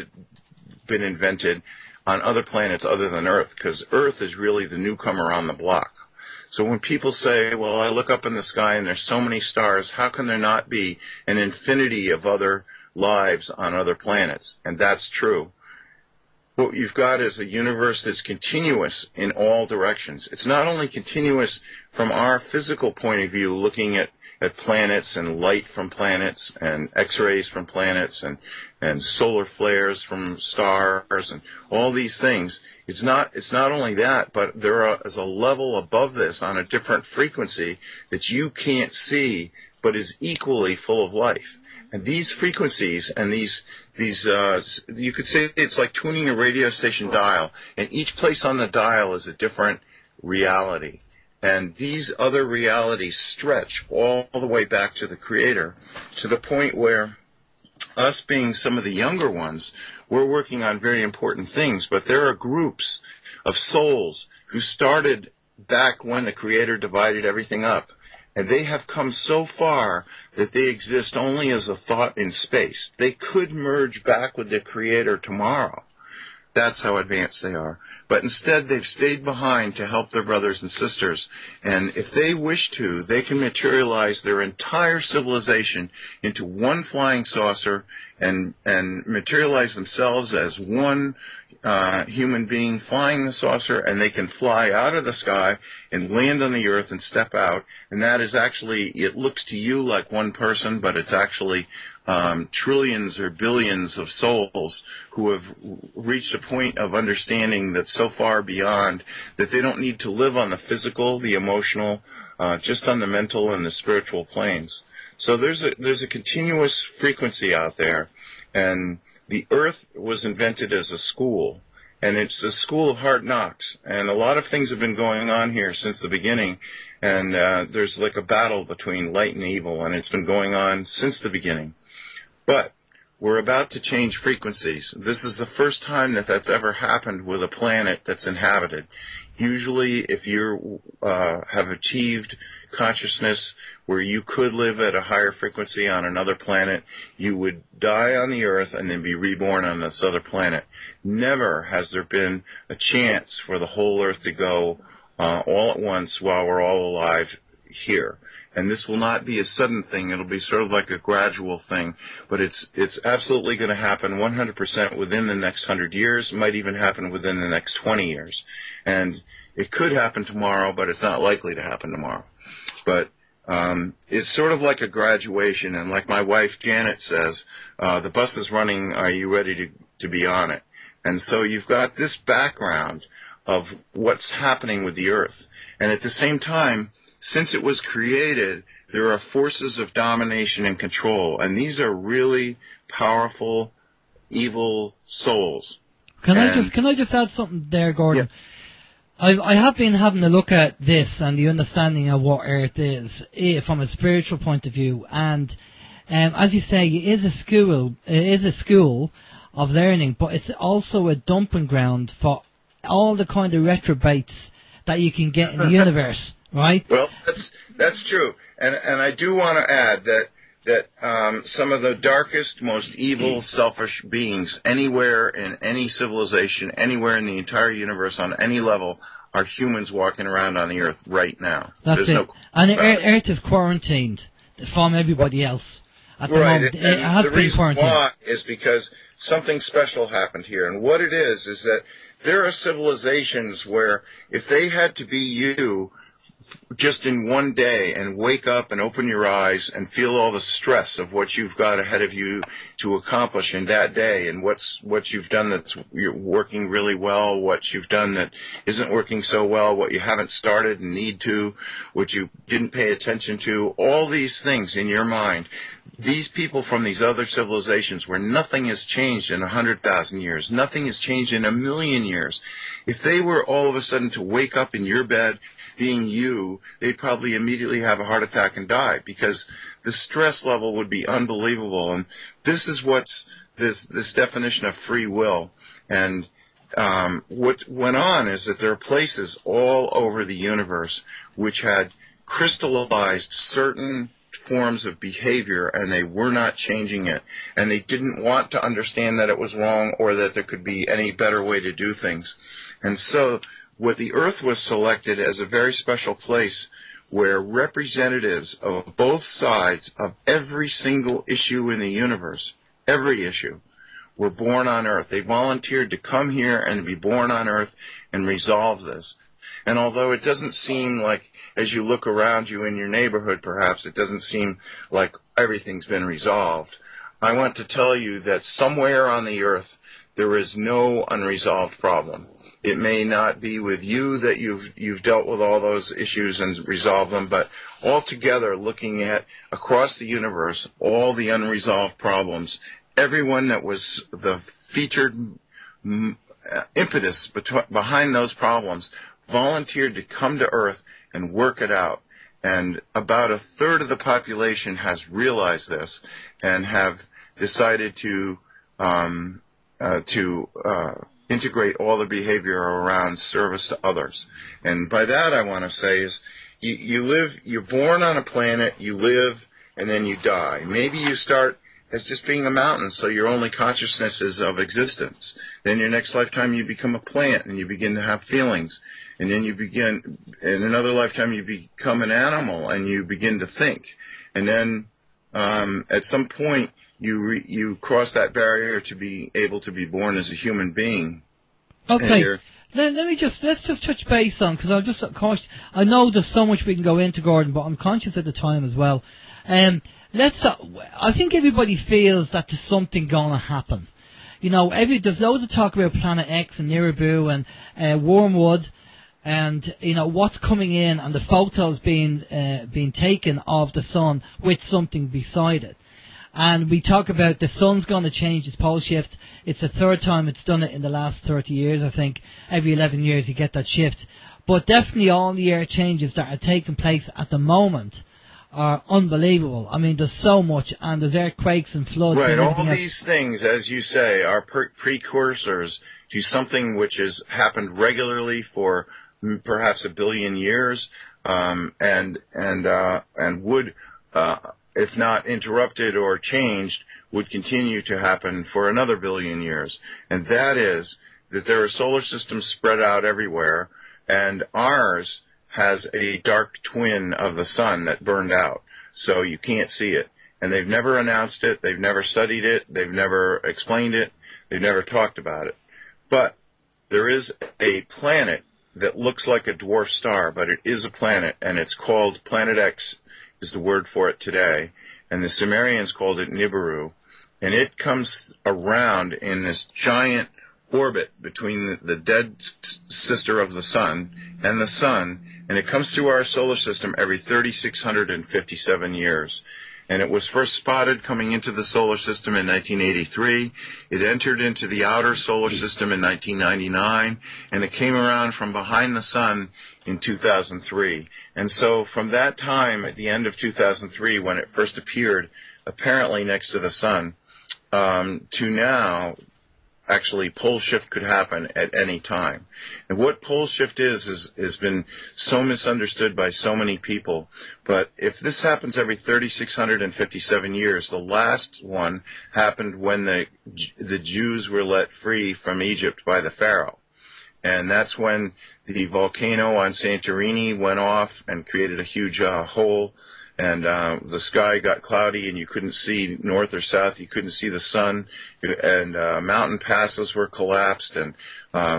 been invented on other planets other than Earth, because Earth is really the newcomer on the block. So when people say, well, I look up in the sky and there's so many stars, how can there not be an infinity of other lives on other planets? And that's true. What you've got is a universe that's continuous in all directions. It's not only continuous from our physical point of view, looking at planets and light from planets and X-rays from planets and solar flares from stars and all these things. It's not only that, but there is a level above this on a different frequency that you can't see, but is equally full of life. And these frequencies and these you could say it's like tuning a radio station dial, and each place on the dial is a different reality. And these other realities stretch all the way back to the Creator, to the point where us being some of the younger ones, we're working on very important things, but there are groups of souls who started back when the Creator divided everything up, and they have come so far that they exist only as a thought in space. They could merge back with the Creator tomorrow. That's how advanced they are. But instead, they've stayed behind to help their brothers and sisters. And if they wish to, they can materialize their entire civilization into one flying saucer and materialize themselves as one human being flying the saucer, and they can fly out of the sky and land on the Earth and step out. And that is actually, it looks to you like one person, but it's actually trillions or billions of souls who have reached a point of understanding that's so far beyond that they don't need to live on the physical, the emotional, just on the mental and the spiritual planes. So there's a continuous frequency out there, and the Earth was invented as a school, and it's a school of hard knocks, and a lot of things have been going on here since the beginning, and there's like a battle between light and evil, and it's been going on since the beginning. But we're about to change frequencies. This is the first time that that's ever happened with a planet that's inhabited. Usually, if you have achieved consciousness where you could live at a higher frequency on another planet, you would die on the Earth and then be reborn on this other planet. Never has there been a chance for the whole Earth to go all at once while we're all alive here. And this will not be a sudden thing. It'll be sort of like a gradual thing. But it's absolutely going to happen 100% within the next 100 years. It might even happen within the next 20 years. And it could happen tomorrow, but it's not likely to happen tomorrow. But it's sort of like a graduation. And like my wife Janet says, the bus is running. Are you ready to be on it? And so you've got this background of what's happening with the Earth. And at the same time, since it was created, there are forces of domination and control, and these are really powerful, evil souls. Can I just add something there, Gordon? Yeah. I have been having a look at this and the understanding of what Earth is from a spiritual point of view, and as you say, it is a school of learning, but it's also a dumping ground for all the kind of retrobates that you can get in the universe. Right. Well, that's true, and I do want to add that some of the darkest, most evil, selfish beings anywhere in any civilization, anywhere in the entire universe, on any level, are humans walking around on the Earth right now. That's it. And Earth is quarantined from everybody else at the moment. It has been quarantined. Why is because something special happened here, and what it is that there are civilizations where if they had to be you just in one day and wake up and open your eyes and feel all the stress of what you've got ahead of you to accomplish in that day, and what you've done that's you're working really well, what you've done that isn't working so well, what you haven't started and need to, what you didn't pay attention to, all these things in your mind. These people from these other civilizations where nothing has changed in 100,000 years, nothing has changed in 1,000,000 years, if they were all of a sudden to wake up in your bed being you, they'd probably immediately have a heart attack and die, because the stress level would be unbelievable. And this is what's this definition of free will. And what went on is that there are places all over the universe which had crystallized certain forms of behavior, and they were not changing it, and they didn't want to understand that it was wrong or that there could be any better way to do things. And so what the Earth was selected as a very special place where representatives of both sides of every single issue in the universe, every issue, were born on Earth. They volunteered to come here and be born on Earth and resolve this. And although it doesn't seem like, as you look around you in your neighborhood perhaps, it doesn't seem like everything's been resolved, I want to tell you that somewhere on the Earth there is no unresolved problem. It may not be with you that you've dealt with all those issues and resolved them, but altogether, looking at across the universe, all the unresolved problems, everyone that was the featured impetus behind those problems volunteered to come to Earth and work it out. And about a third of the population has realized this and have decided to integrate all the behavior around service to others. And by that I want to say is you're born on a planet, you live, and then you die. Maybe you start as just being a mountain, so your only consciousness is of existence. Then your next lifetime you become a plant and you begin to have feelings. And then you begin, in another lifetime you become an animal and you begin to think. And then at some point you cross that barrier to be able to be born as a human being. Okay. Let's just touch base on, because I'm just cautious. I know there's so much we can go into, Gordon, but I'm conscious of the time as well. I think everybody feels that there's something going to happen. You know, there's loads of talk about Planet X and Nibiru and Wormwood, and you know what's coming in, and the photos being taken of the sun with something beside it. And we talk about the sun's going to change its pole shift. It's the third time it's done it in the last 30 years, I think. Every 11 years you get that shift. But definitely all the air changes that are taking place at the moment are unbelievable. I mean, there's so much, and there's earthquakes and floods. Right, and all everything else. these things, as you say, are precursors to something which has happened regularly for perhaps a billion years, and would, if not interrupted or changed, would continue to happen for another billion years. And that is that there are solar systems spread out everywhere, and ours has a dark twin of the sun that burned out, so you can't see it. And they've never announced it, they've never studied it, they've never explained it, they've never talked about it. But there is a planet that looks like a dwarf star, but it is a planet, and it's called Planet X, is the word for it today, and the Sumerians called it Nibiru, and it comes around in this giant orbit between the dead sister of the sun, and it comes through our solar system every 3,657 years. And it was first spotted coming into the solar system in 1983. It entered into the outer solar system in 1999, and it came around from behind the sun in 2003. And so from that time, at the end of 2003, when it first appeared, apparently next to the sun, to now, actually pole shift could happen at any time. And what pole shift has been so misunderstood by so many people. But if this happens every 3,657 years, the last one happened when the Jews were let free from Egypt by the Pharaoh. And that's when the volcano on Santorini went off and created a huge hole, and the sky got cloudy, and you couldn't see north or south. You couldn't see the sun, and mountain passes were collapsed, and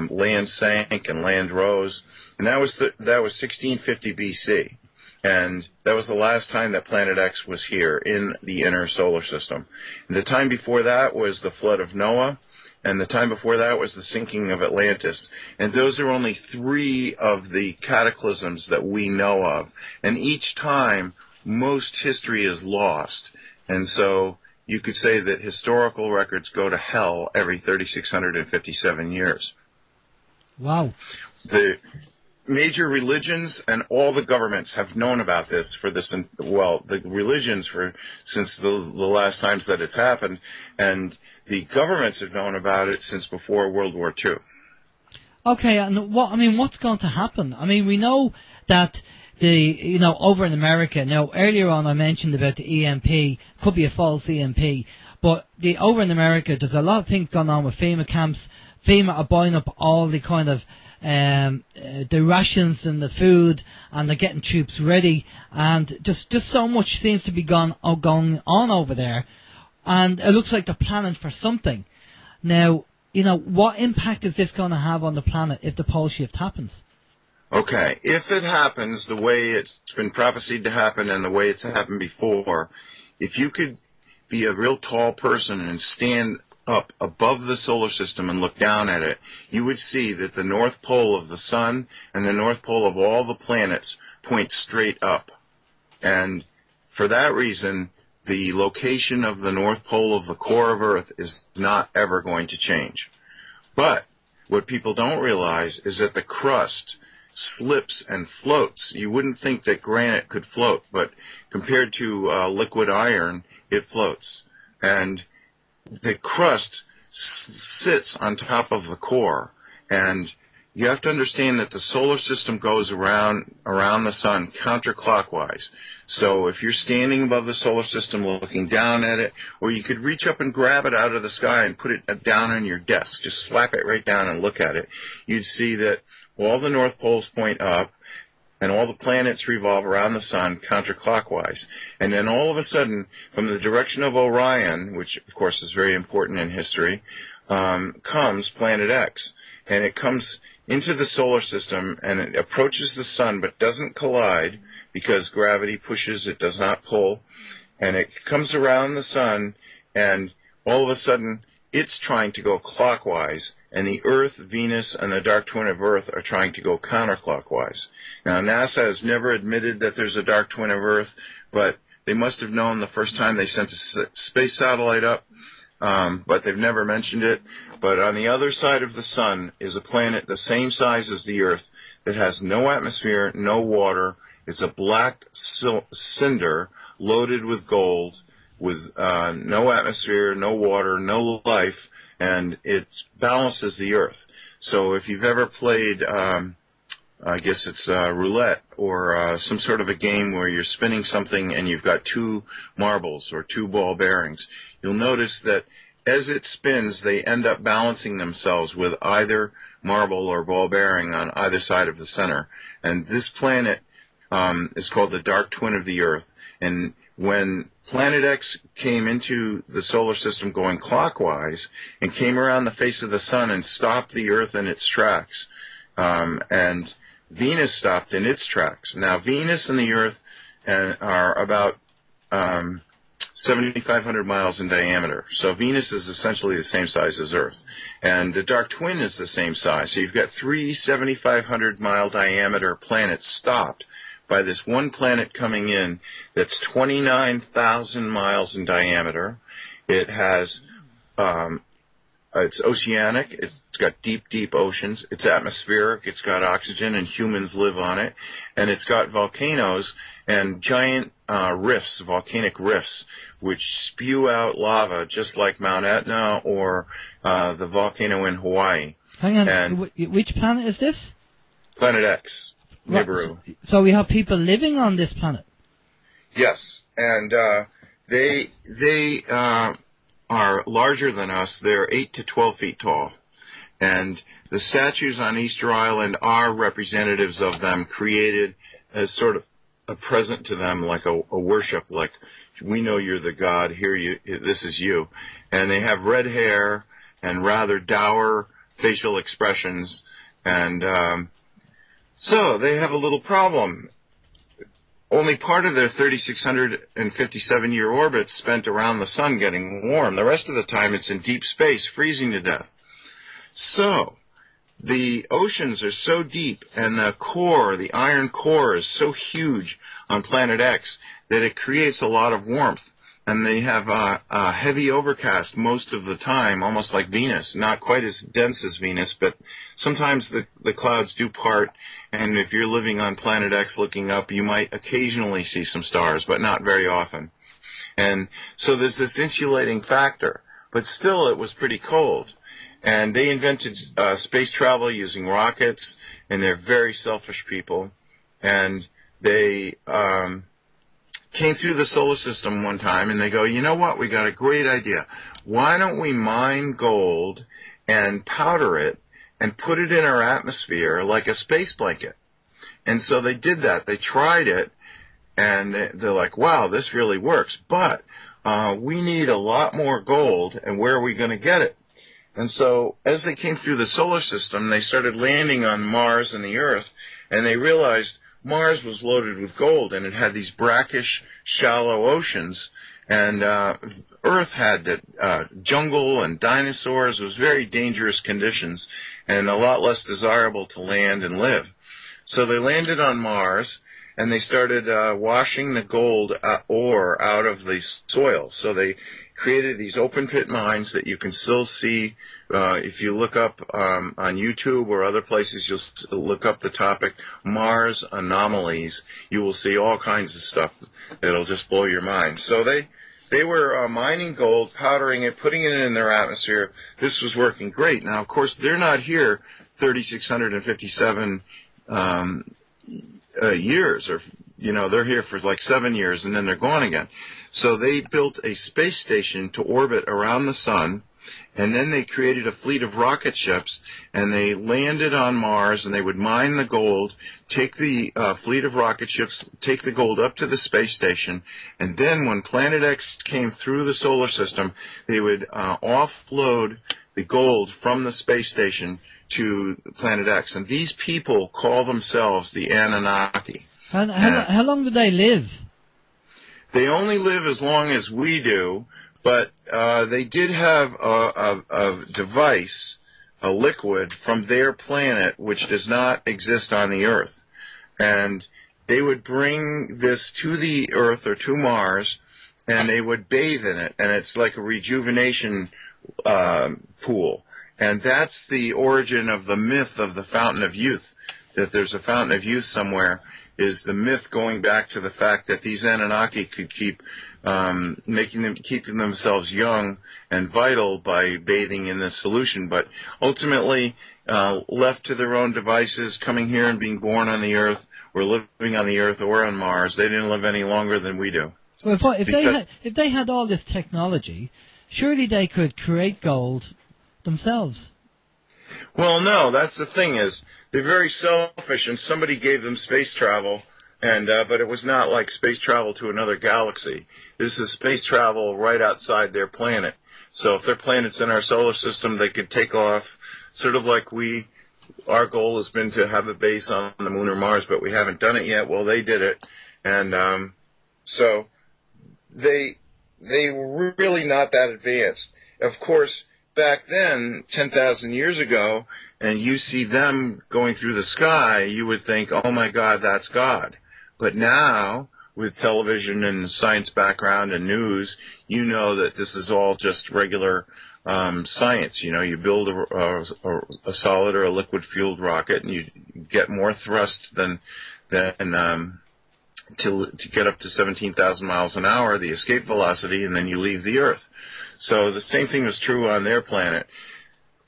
land sank and land rose. And that was 1650 BC, and that was the last time that Planet X was here in the inner solar system. And the time before that was the flood of Noah, and the time before that was the sinking of Atlantis. And those are only 3 of the cataclysms that we know of. And each time, most history is lost. And so you could say that historical records go to hell every 3,657 years. Wow. The major religions and all the governments have known about this for this, well, the religions since the last times that it's happened, and the governments have known about it since before World War II. Okay, and what's going to happen? I mean, we know that over in America, now earlier on I mentioned about the EMP, could be a false EMP, but over in America there's a lot of things going on with FEMA camps. FEMA are buying up all the kind of the rations and the food, and they're getting troops ready, and just so much seems to be going on over there, and it looks like they're planning for something. Now, what impact is this going to have on the planet if the pole shift happens? Okay, if it happens the way it's been prophesied to happen and the way it's happened before, if you could be a real tall person and stand up above the solar system and look down at it, you would see that the North Pole of the Sun and the North Pole of all the planets point straight up. And for that reason, the location of the North Pole of the core of Earth is not ever going to change. But what people don't realize is that the crust slips and floats. You wouldn't think that granite could float, but compared to liquid iron, it floats. And the crust sits on top of the core. And you have to understand that the solar system goes around the sun counterclockwise. So if you're standing above the solar system looking down at it, or you could reach up and grab it out of the sky and put it down on your desk, just slap it right down and look at it, you'd see that all the north poles point up, and all the planets revolve around the sun counterclockwise. And then all of a sudden, from the direction of Orion, which of course is very important in history, comes Planet X. And it comes into the solar system, and it approaches the sun, but doesn't collide, because gravity pushes, it does not pull. And it comes around the sun, and all of a sudden, it's trying to go clockwise, and the Earth, Venus, and the dark twin of Earth are trying to go counterclockwise. Now, NASA has never admitted that there's a dark twin of Earth, but they must have known the first time they sent a space satellite up, but they've never mentioned it. But on the other side of the sun is a planet the same size as the Earth that has no atmosphere, no water. It's a black cinder loaded with gold, with no atmosphere, no water, no life, and it balances the Earth. So if you've ever played, I guess it's roulette or some sort of a game where you're spinning something and you've got two marbles or two ball bearings, you'll notice that as it spins, they end up balancing themselves with either marble or ball bearing on either side of the center. And this planet is called the dark twin of the Earth. And when Planet X came into the solar system going clockwise and came around the face of the sun and stopped the Earth in its tracks, and Venus stopped in its tracks. Now, Venus and the Earth are about 7,500 miles in diameter. So Venus is essentially the same size as Earth. And the dark twin is the same size. So you've got three 7,500-mile diameter planets stopped by this one planet coming in that's 29,000 miles in diameter. It has, it's oceanic. It's got deep, deep oceans. It's atmospheric. It's got oxygen, and humans live on it. And it's got volcanoes and giant rifts, volcanic rifts, which spew out lava just like Mount Etna or the volcano in Hawaii. Hang on, and which planet is this? Planet X, Nibiru. So we have people living on this planet? Yes, and they are larger than us. They're 8 to 12 feet tall. And the statues on Easter Island are representatives of them, created as sort of a present to them, like a worship, like, we know you're the god, this is you. And they have red hair and rather dour facial expressions. And so they have a little problem. Only part of their 3,657-year orbit spent around the sun getting warm. The rest of the time it's in deep space, freezing to death. So the oceans are so deep, and the core, the iron core, is so huge on Planet X that it creates a lot of warmth. And they have a heavy overcast most of the time, almost like Venus. Not quite as dense as Venus, but sometimes the clouds do part, and if you're living on Planet X looking up, you might occasionally see some stars, but not very often. And so there's this insulating factor, but still it was pretty cold. And they invented space travel using rockets, and they're very selfish people. And they came through the solar system one time, and they go, you know what, we got a great idea. Why don't we mine gold and powder it and put it in our atmosphere like a space blanket? And so they did that. They tried it, and they're like, wow, this really works. But we need a lot more gold, and where are we going to get it? And so as they came through the solar system, they started landing on Mars and the Earth, and they realized Mars was loaded with gold, and it had these brackish, shallow oceans, and Earth had jungle and dinosaurs. It was very dangerous conditions and a lot less desirable to land and live. So they landed on Mars, and they started washing the gold ore out of the soil. So they created these open-pit mines that you can still see. If you look up on YouTube or other places, you'll look up the topic Mars anomalies. You will see all kinds of stuff that'll just blow your mind. So they were mining gold, powdering it, putting it in their atmosphere. This was working great. Now, of course, they're not here 3,657 years, or they're here for like 7 years, and then they're gone again. So they built a space station to orbit around the sun, and then they created a fleet of rocket ships, and they landed on Mars, and they would mine the gold, take the fleet of rocket ships, take the gold up to the space station, and then when Planet X came through the solar system, they would offload the gold from the space station to Planet X. And these people call themselves the Anunnaki. How long do they live? They only live as long as we do, but they did have a device, a liquid from their planet, which does not exist on the Earth. And they would bring this to the Earth or to Mars, and they would bathe in it, and it's like a rejuvenation pool. And that's the origin of the myth of the Fountain of Youth, that there's a Fountain of Youth somewhere is the myth going back to the fact that these Anunnaki could keep keeping themselves young and vital by bathing in this solution, but ultimately left to their own devices, coming here and being born on the Earth, or living on the Earth or on Mars, they didn't live any longer than we do. Well, if they had all this technology, surely they could create gold themselves. Well, no, that's the thing is they're very selfish, and somebody gave them space travel, and but it was not like space travel to another galaxy. This is space travel right outside their planet. So if their planet's in our solar system, they could take off, sort of like our goal has been to have a base on the Moon or Mars, but we haven't done it yet. Well, they did it, and so they were really not that advanced. Of course, back then, 10,000 years ago, and you see them going through the sky, you would think, oh my God, that's God. But now, with television and science background and news, you know that this is all just regular science. You know, you build a solid or a liquid-fueled rocket, and you get more thrust than to get up to 17,000 miles an hour, the escape velocity, and then you leave the Earth. So the same thing was true on their planet.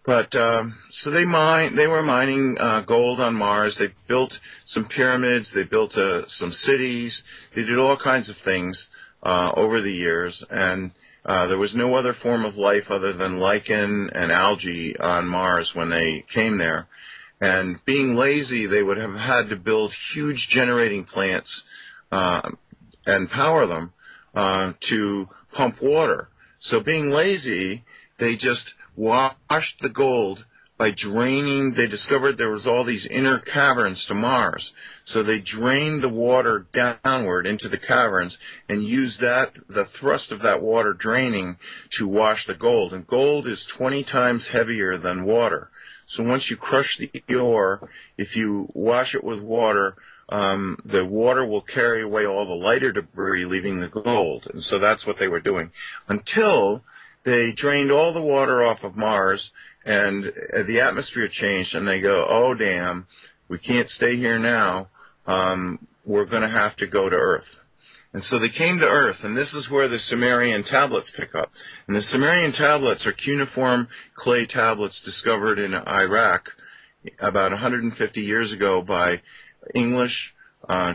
But so they were mining gold on Mars. They built some pyramids. They built some cities. They did all kinds of things over the years, and there was no other form of life other than lichen and algae on Mars when they came there. And being lazy, they would have had to build huge generating plants and power them to pump water. So being lazy, they just washed the gold by draining. They discovered there was all these inner caverns to Mars. So they drained the water downward into the caverns and used the thrust of that water draining to wash the gold. And gold is 20 times heavier than water. So once you crush the ore, if you wash it with water, the water will carry away all the lighter debris, leaving the gold. And so that's what they were doing until they drained all the water off of Mars, and the atmosphere changed, and they go, oh, damn, we can't stay here now. We're going to have to go to Earth. And so they came to Earth, and this is where the Sumerian tablets pick up. And the Sumerian tablets are cuneiform clay tablets discovered in Iraq about 150 years ago by English,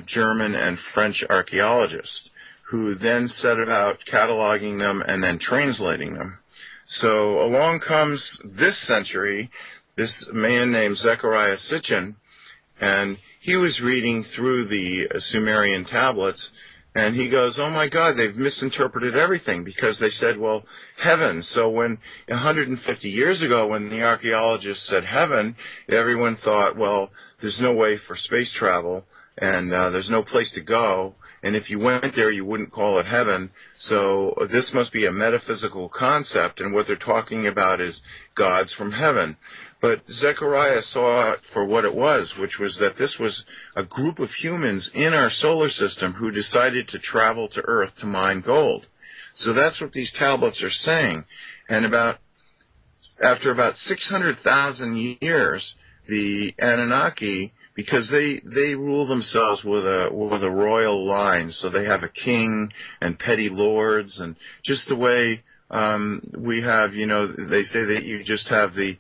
German, and French archaeologists, who then set about cataloging them and then translating them. So along comes this century, this man named Zechariah Sitchin, and he was reading through the Sumerian tablets, and he goes, oh my God, they've misinterpreted everything, because they said, well, heaven. So when 150 years ago, when the archaeologists said heaven, everyone thought, well, there's no way for space travel, and there's no place to go. And if you went there, you wouldn't call it heaven. So this must be a metaphysical concept, and what they're talking about is gods from heaven. But Zechariah saw it for what it was, which was that this was a group of humans in our solar system who decided to travel to Earth to mine gold. So that's what these tablets are saying. And after about 600,000 years, the Anunnaki, because they rule themselves with a royal line, so they have a king and petty lords, and just the way we have, you know, they say that you just have the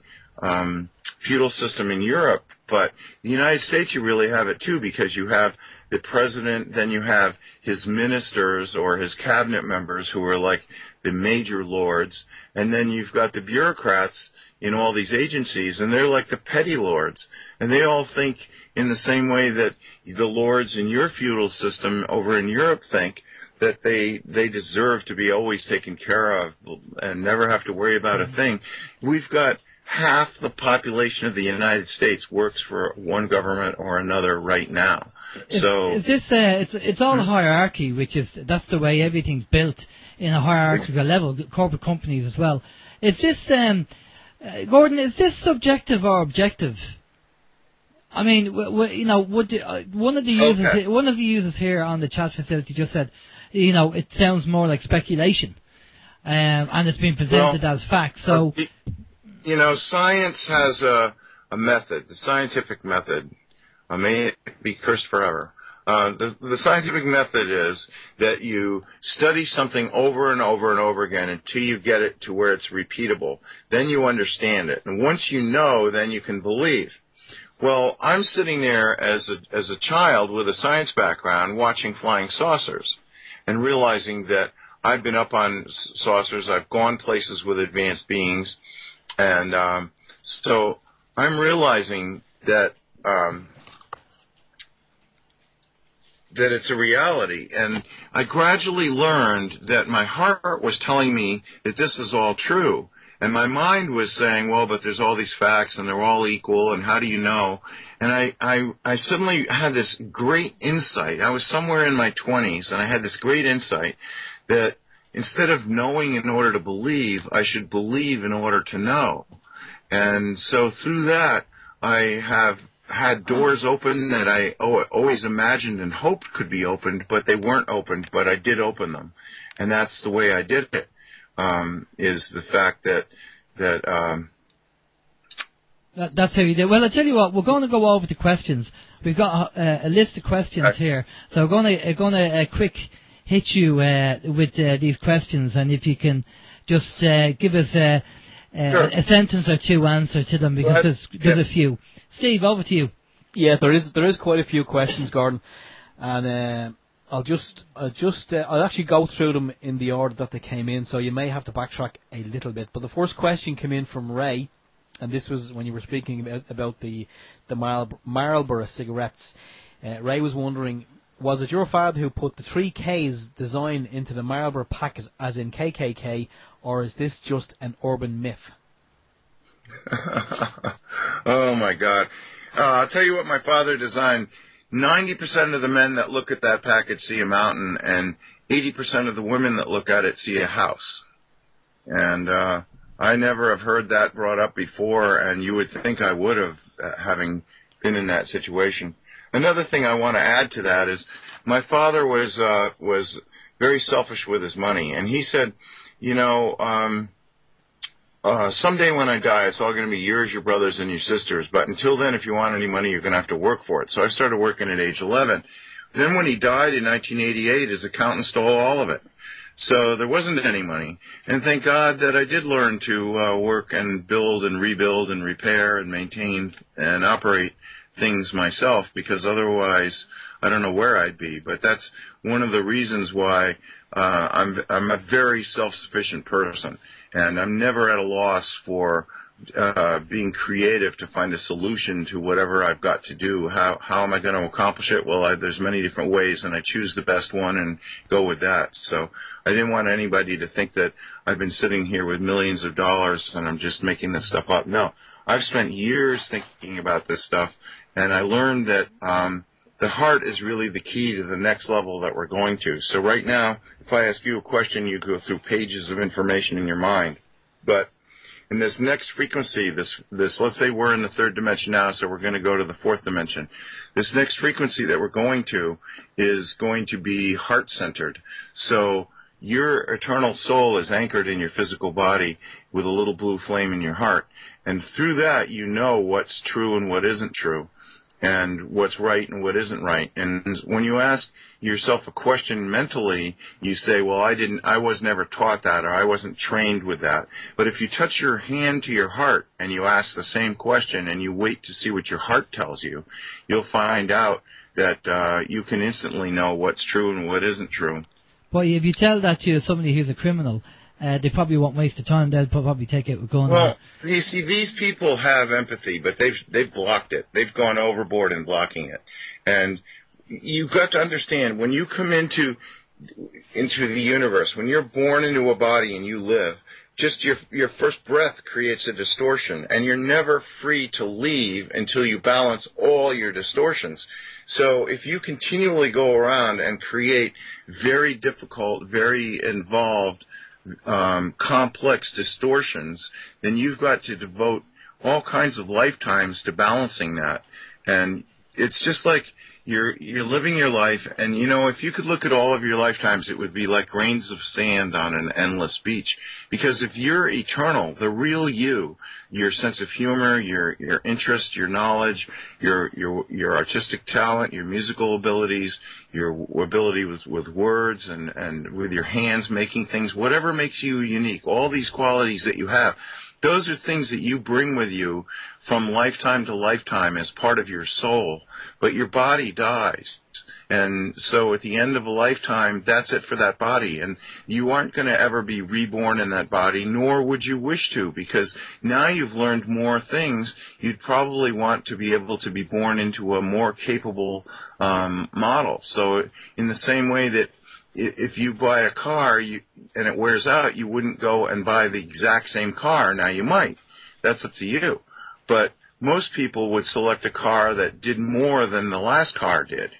feudal system in Europe, but in the United States you really have it too, because you have the president, then you have his ministers or his cabinet members who are like the major lords, and then you've got the bureaucrats in all these agencies, and they're like the petty lords, and they all think in the same way that the lords in your feudal system over in Europe think that they deserve to be always taken care of and never have to worry about a thing. We've got half the population of the United States works for one government or another right now. So is this it's all a hierarchy, that's the way everything's built in a hierarchical level, corporate companies as well. Is this Gordon, is this subjective or objective? I mean, you know, one of the users here on the chat facility just said, you know, it sounds more like speculation, and it's been presented as fact. So, you know, science has a method, the scientific method. May it be cursed forever. The scientific method is that you study something over and over and over again until you get it to where it's repeatable. Then you understand it. And once you know, then you can believe. Well, I'm sitting there as a child with a science background watching flying saucers and realizing that I've been up on saucers, I've gone places with advanced beings, and so I'm realizing that that it's a reality. And I gradually learned that my heart was telling me that this is all true. And my mind was saying, well, but there's all these facts and they're all equal, and how do you know? And I suddenly had this great insight. I was somewhere in my 20s, and I had this great insight that instead of knowing in order to believe, I should believe in order to know. And so through that, I have had doors open that I always imagined and hoped could be opened, but they weren't opened, but I did open them. And that's the way I did it, is the fact that that's how you did. Well, I tell you what, we're going to go over the questions. We've got a list of questions here, so we're going to quick hit you with these questions, and if you can just give us a sentence or two answer to them, because there's a few. Steve, over to you. Yeah, there is quite a few questions, Gordon, and I'll actually go through them in the order that they came in, so you may have to backtrack a little bit. But the first question came in from Ray, and this was when you were speaking about the Marlboro cigarettes. Ray was wondering, was it your father who put the 3K's design into the Marlboro packet, as in KKK, or is this just an urban myth? Oh, my God. I'll tell you what my father designed. 90% of the men that look at that packet see a mountain, and 80% of the women that look at it see a house. And I never have heard that brought up before, and you would think I would have, having been in that situation. Another thing I want to add to that is my father was very selfish with his money, and he said, you know, someday when I die, it's all going to be yours, your brothers, and your sisters. But until then, if you want any money, you're going to have to work for it. So I started working at age 11. Then when he died in 1988, his accountant stole all of it. So there wasn't any money. And thank God that I did learn to work and build and rebuild and repair and maintain and operate things myself, because otherwise I don't know where I'd be. But that's one of the reasons why I'm a very self-sufficient person. And I'm never at a loss for being creative to find a solution to whatever I've got to do. How am I going to accomplish it? Well, there's many different ways, and I choose the best one and go with that. So I didn't want anybody to think that I've been sitting here with millions of dollars and I'm just making this stuff up. No, I've spent years thinking about this stuff, and I learned that the heart is really the key to the next level that we're going to. So right now, if I ask you a question, you go through pages of information in your mind. But in this next frequency, this let's say we're in the third dimension now, so we're going to go to the fourth dimension. This next frequency that we're going to is going to be heart-centered. So your eternal soul is anchored in your physical body with a little blue flame in your heart. And through that, you know what's true and what isn't true, and what's right and what isn't right. And when you ask yourself a question mentally, you say, well, I was never taught that, or I wasn't trained with that. But if you touch your hand to your heart and you ask the same question and you wait to see what your heart tells you, you'll find out that you can instantly know what's true and what isn't true. Boy, if you tell that to somebody who's a criminal, they probably won't waste the time. They'll probably take it with going. Well, you see, these people have empathy, but they've blocked it. They've gone overboard in blocking it. And you've got to understand, when you come into the universe, when you're born into a body and you live, just your first breath creates a distortion, and you're never free to leave until you balance all your distortions. So if you continually go around and create very difficult, very involved, complex distortions, then you've got to devote all kinds of lifetimes to balancing that. And it's just like, you're living your life, and if you could look at all of your lifetimes, it would be like grains of sand on an endless beach. Because if you're eternal, the real you, your sense of humor, your interest, your knowledge, your artistic talent, your musical abilities, your ability with words and with your hands making things, whatever makes you unique, all these qualities that you have, those are things that you bring with you from lifetime to lifetime as part of your soul. But your body dies. And so at the end of a lifetime, that's it for that body. And you aren't going to ever be reborn in that body, nor would you wish to, because now you've learned more things. You'd probably want to be able to be born into a more capable model. So in the same way that if you buy a car and it wears out, you wouldn't go and buy the exact same car. Now you might. That's up to you. But most people would select a car that did more than the last car did.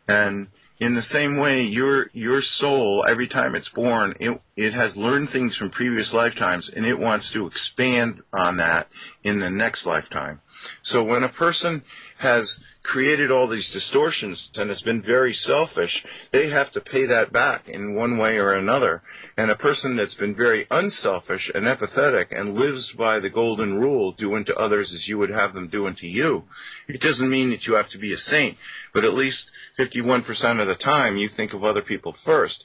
And in the same way, your soul, every time it's born, it has learned things from previous lifetimes, and it wants to expand on that in the next lifetime. So when a person has created all these distortions and has been very selfish, they have to pay that back in one way or another. And a person that's been very unselfish and empathetic and lives by the golden rule, do unto others as you would have them do unto you, it doesn't mean that you have to be a saint, but at least 51% of the time you think of other people first.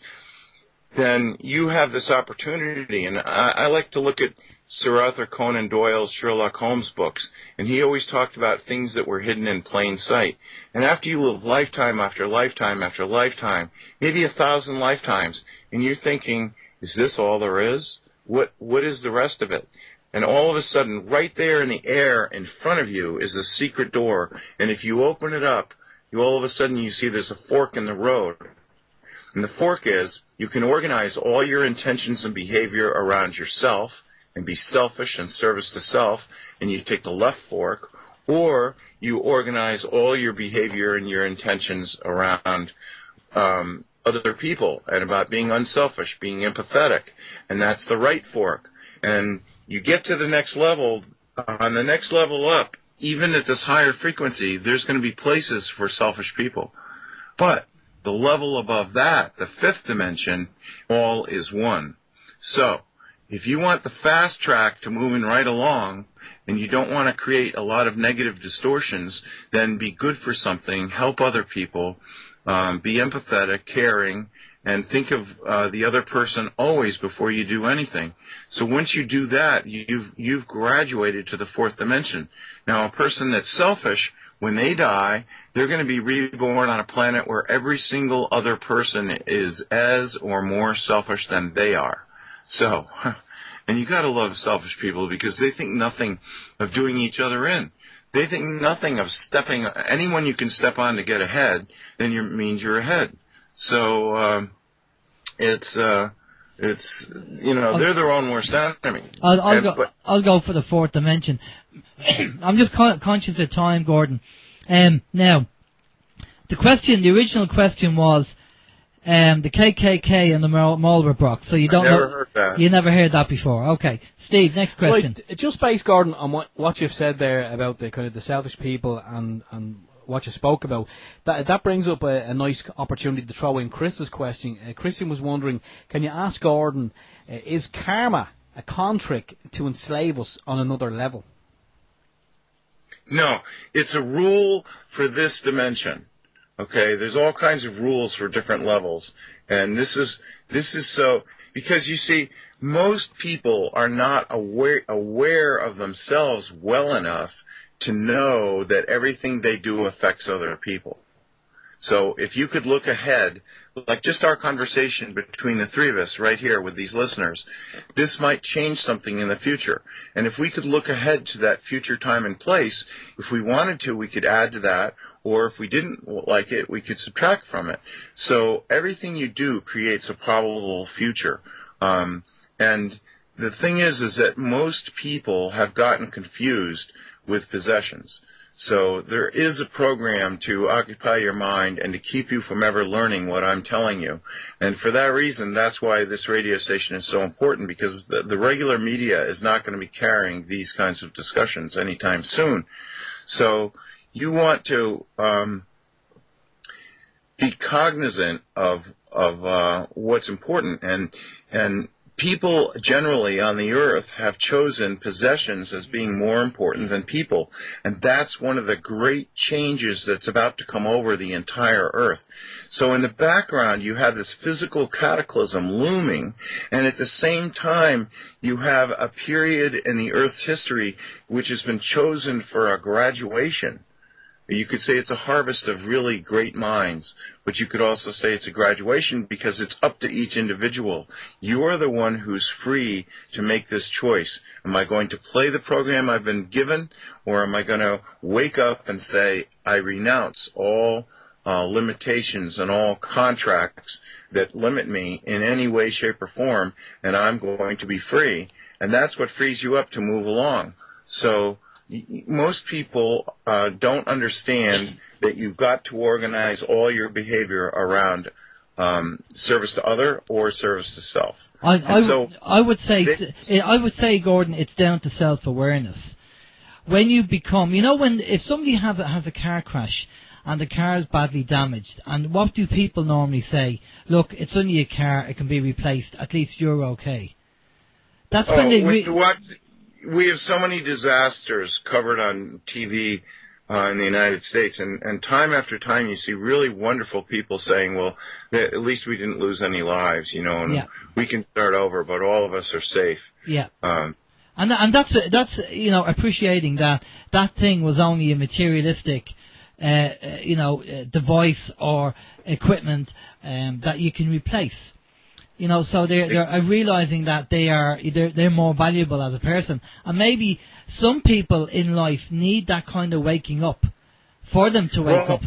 Then you have this opportunity. And I like to look at Sir Arthur Conan Doyle's Sherlock Holmes books, and he always talked about things that were hidden in plain sight. And after you live lifetime after lifetime after lifetime, maybe 1,000 lifetimes, and you're thinking, is this all there is? What is the rest of it? And all of a sudden, right there in the air in front of you is a secret door, and if you open it up, all of a sudden you see there's a fork in the road. And the fork is, you can organize all your intentions and behavior around yourself and be selfish and service to self, and you take the left fork, or you organize all your behavior and your intentions around other people and about being unselfish, being empathetic, and that's the right fork. And you get to the next level. On the next level up, even at this higher frequency, there's going to be places for selfish people. But the level above that, the fifth dimension, all is one. So if you want the fast track to moving right along, and you don't want to create a lot of negative distortions, then be good for something, help other people, be empathetic, caring, and think of the other person always before you do anything. So once you do that, you've graduated to the fourth dimension. Now, a person that's selfish, when they die, they're going to be reborn on a planet where every single other person is as or more selfish than they are. So, and you got to love selfish people, because they think nothing of doing each other in. They think nothing of stepping. Anyone you can step on to get ahead, then means you're ahead. So it's they're their own worst enemy. I'll go for the fourth dimension. I'm just conscious of time, Gordon. Now, the original question was the KKK and the Marlborough Brock. So you don't never heard that. You never heard that before. Okay, Steve. Next question. Right, just based, Gordon, on what you've said there about the kind of the selfish people and what you spoke about, that brings up a nice opportunity to throw in Chris's question. Christian was wondering, can you ask Gordon, is karma a con trick to enslave us on another level? No, it's a rule for this dimension. Okay, there's all kinds of rules for different levels, and this is so because you see, most people are not aware of themselves well enough to know that everything they do affects other people. So if you could look ahead, like just our conversation between the three of us right here with these listeners, this might change something in the future. And if we could look ahead to that future time and place, if we wanted to, we could add to that, or if we didn't like it, we could subtract from it. So everything you do creates a probable future. And the thing is that most people have gotten confused with possessions. So there is a program to occupy your mind and to keep you from ever learning what I'm telling you. And for that reason, that's why this radio station is so important, because the regular media is not going to be carrying these kinds of discussions anytime soon. So you want to be cognizant of what's important, and people generally on the earth have chosen possessions as being more important than people, and that's one of the great changes that's about to come over the entire earth. So in the background you have this physical cataclysm looming, and at the same time you have a period in the earth's history which has been chosen for a graduation. You could say it's a harvest of really great minds, but you could also say it's a graduation because it's up to each individual. You're the one who's free to make this choice. Am I going to play the program I've been given, or am I going to wake up and say, I renounce all limitations and all contracts that limit me in any way, shape, or form, and I'm going to be free? And that's what frees you up to move along. So most people don't understand that you've got to organize all your behavior around service to other or service to self. I would say, Gordon, it's down to self-awareness. When you become, if somebody has a car crash and the car is badly damaged, and what do people normally say? Look, it's only a car; it can be replaced. At least you're okay. That's when they. We have so many disasters covered on TV in the United States, and time after time you see really wonderful people saying, well, at least we didn't lose any lives, and we can start over, but all of us are safe. Yeah. And that's appreciating that thing was only a materialistic device or equipment that you can replace. So they're realizing that they're more valuable as a person, and maybe some people in life need that kind of waking up for them to wake up.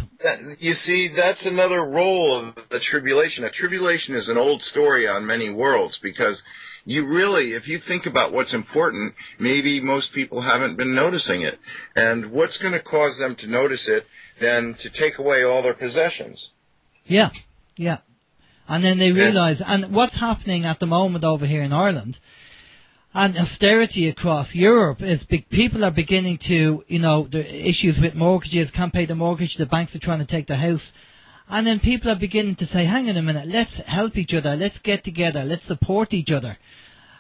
You see, that's another role of the tribulation. A tribulation is an old story on many worlds, because you really, if you think about what's important, maybe most people haven't been noticing it, and what's going to cause them to notice it than to take away all their possessions? Yeah. And then they realize, and what's happening at the moment over here in Ireland, and austerity across Europe, is people are beginning to, the issues with mortgages, can't pay the mortgage, the banks are trying to take the house, and then people are beginning to say, hang on a minute, let's help each other, let's get together, let's support each other.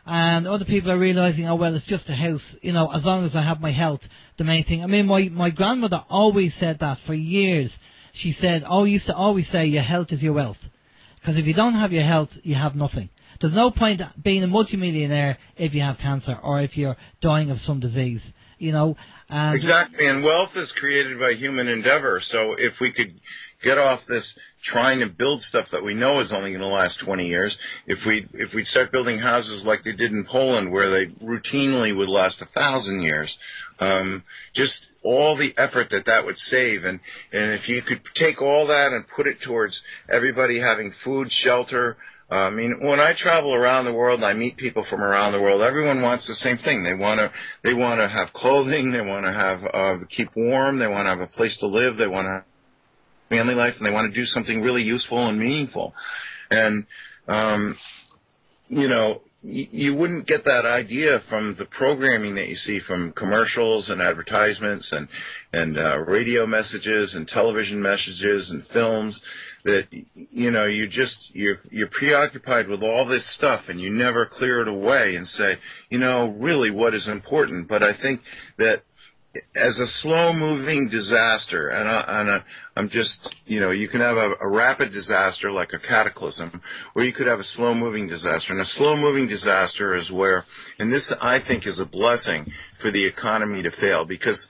And other people are realizing, oh well, it's just a house, as long as I have my health, the main thing. I mean, my grandmother always said that for years. She said, used to always say, your health is your wealth. Because if you don't have your health, you have nothing. There's no point being a multimillionaire if you have cancer or if you're dying of some disease, And exactly, and wealth is created by human endeavor. So if we could get off this trying to build stuff that we know is only going to last 20 years, if we'd start building houses like they did in Poland, where they routinely would last 1,000 years, just all the effort that would save, and if you could take all that and put it towards everybody having food, shelter. I mean, when I travel around the world and I meet people from around the world, everyone wants the same thing. They want to have clothing, they want to have keep warm, they want to have a place to live, they want to have family life, and they want to do something really useful and meaningful. And you wouldn't get that idea from the programming that you see from commercials and advertisements and radio messages and television messages and films, that you're preoccupied with all this stuff and you never clear it away and say, really what is important. But I think that as a slow-moving disaster, and I'm just, you can have a rapid disaster like a cataclysm, or you could have a slow-moving disaster. And a slow-moving disaster is where, and this I think is a blessing for the economy to fail, because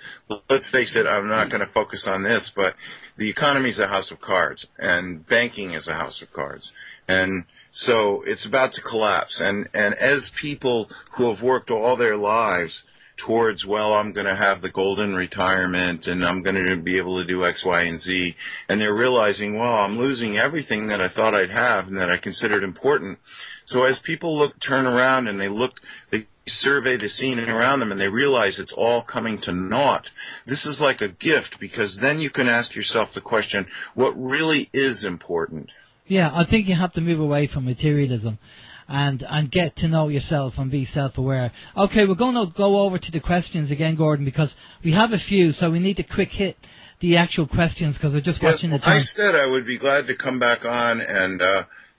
let's face it, I'm not going to focus on this, but the economy is a house of cards, and banking is a house of cards. And so it's about to collapse. And as people who have worked all their lives towards, well, I'm going to have the golden retirement and I'm going to be able to do X, Y, and Z, and they're realizing, well, I'm losing everything that I thought I'd have and that I considered important. So as people turn around and they survey the scene around them and they realize it's all coming to naught, this is like a gift, because then you can ask yourself the question, what really is important? Yeah, I think you have to move away from materialism and get to know yourself and be self-aware. Okay, we're going to go over to the questions again, Gordon, because we have a few, so we need to quick hit the actual questions because we're just Yes, watching the I time. said I would be glad to come back on, and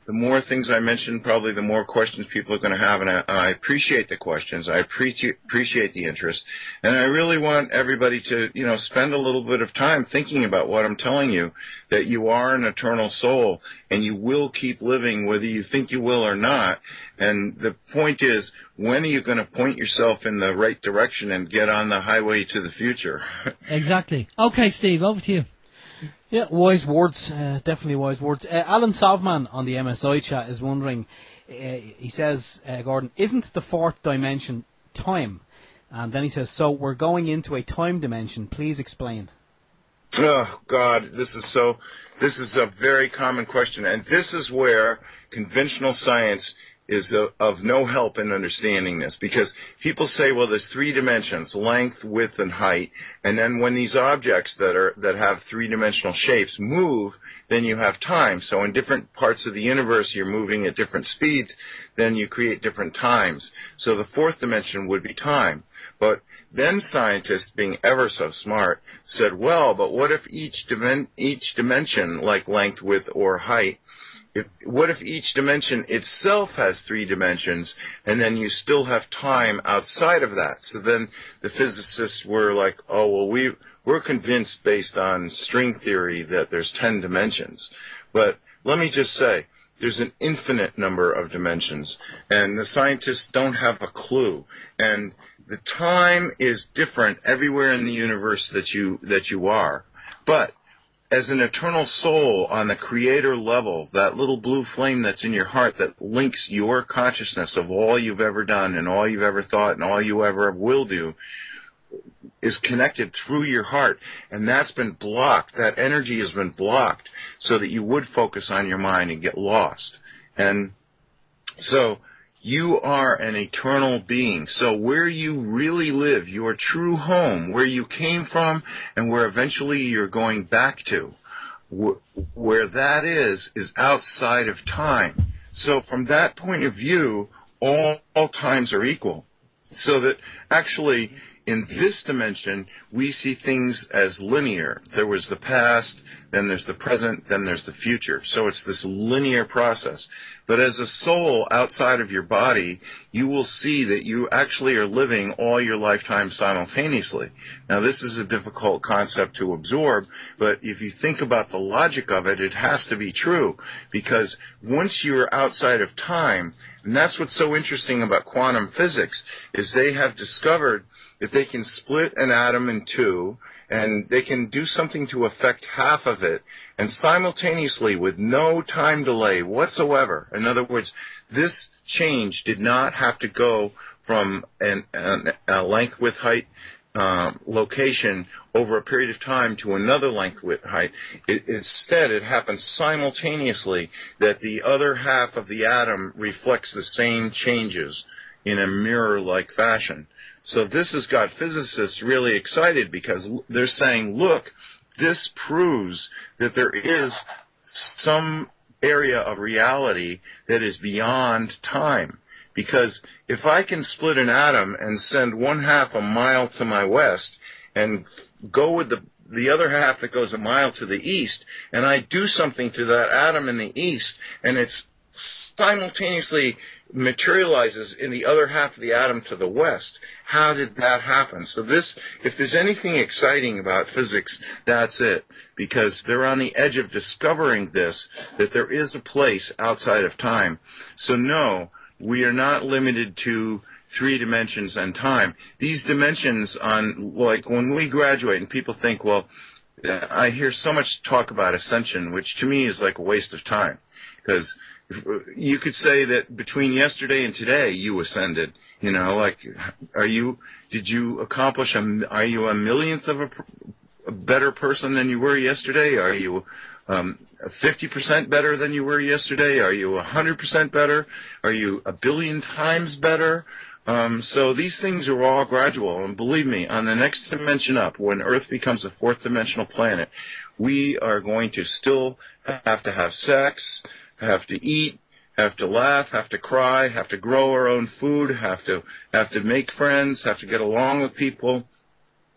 the more things I mention, probably the more questions people are going to have, and I appreciate the questions. I appreciate the interest, and I really want everybody to, spend a little bit of time thinking about what I'm telling you, that you are an eternal soul, and you will keep living whether you think you will or not. And the point is, when are you going to point yourself in the right direction and get on the highway to the future? Exactly. Okay, Steve, over to you. Yeah, wise words, definitely wise words. Alan Savman on the MSI chat is wondering, he says, Gordon, isn't the fourth dimension time? And then he says, so we're going into a time dimension. Please explain. Oh, God, this is a very common question, and this is where conventional science is of no help in understanding this, because people say, well, there's three dimensions, length, width, and height, and then when these objects that have three-dimensional shapes move, then you have time. So in different parts of the universe, you're moving at different speeds, then you create different times. So the fourth dimension would be time. But then scientists, being ever so smart, said, well, but what if each dimension, like length, width, or height, what if each dimension itself has three dimensions, and then you still have time outside of that? So then the physicists were like, oh, well, we're convinced based on string theory that there's 10 dimensions. But let me just say, there's an infinite number of dimensions, and the scientists don't have a clue. And the time is different everywhere in the universe that you are. But as an eternal soul on the creator level, that little blue flame that's in your heart that links your consciousness of all you've ever done and all you've ever thought and all you ever will do is connected through your heart, and that's been blocked. That energy has been blocked so that you would focus on your mind and get lost. And so you are an eternal being. So where you really live, your true home, where you came from and where eventually you're going back to, where that is outside of time. So from that point of view, all times are equal. So that actually in this dimension, we see things as linear. There was the past, then there's the present, then there's the future. So it's this linear process. But as a soul outside of your body, you will see that you actually are living all your lifetime simultaneously. Now, this is a difficult concept to absorb, but if you think about the logic of it, it has to be true. Because once you're outside of time, and that's what's so interesting about quantum physics, is they have discovered that they can split an atom in two, and they can do something to affect half of it, and simultaneously with no time delay whatsoever. In other words, this change did not have to go from a length, width, height location over a period of time to another length, width, height. Instead, it happens simultaneously that the other half of the atom reflects the same changes in a mirror-like fashion. So this has got physicists really excited because they're saying, look, this proves that there is some area of reality that is beyond time. Because if I can split an atom and send one half a mile to my west and go with the other half that goes a mile to the east, and I do something to that atom in the east, and it's simultaneously materializes in the other half of the atom to the west. How did that happen? So this, if there's anything exciting about physics, that's it. Because they're on the edge of discovering this, that there is a place outside of time. So no, we are not limited to three dimensions and time. These dimensions like when we graduate and people think, well, I hear so much talk about ascension, which to me is like a waste of time. Because you could say that between yesterday and today you ascended. Like, are you a millionth of a better person than you were yesterday? Are you 50% better than you were yesterday? Are you 100% better? Are you a billion times better? So these things are all gradual, and believe me, on the next dimension up, when Earth becomes a fourth dimensional planet, we are going to still have to have sex, have to eat, have to laugh, have to cry, have to grow our own food, have to make friends, have to get along with people.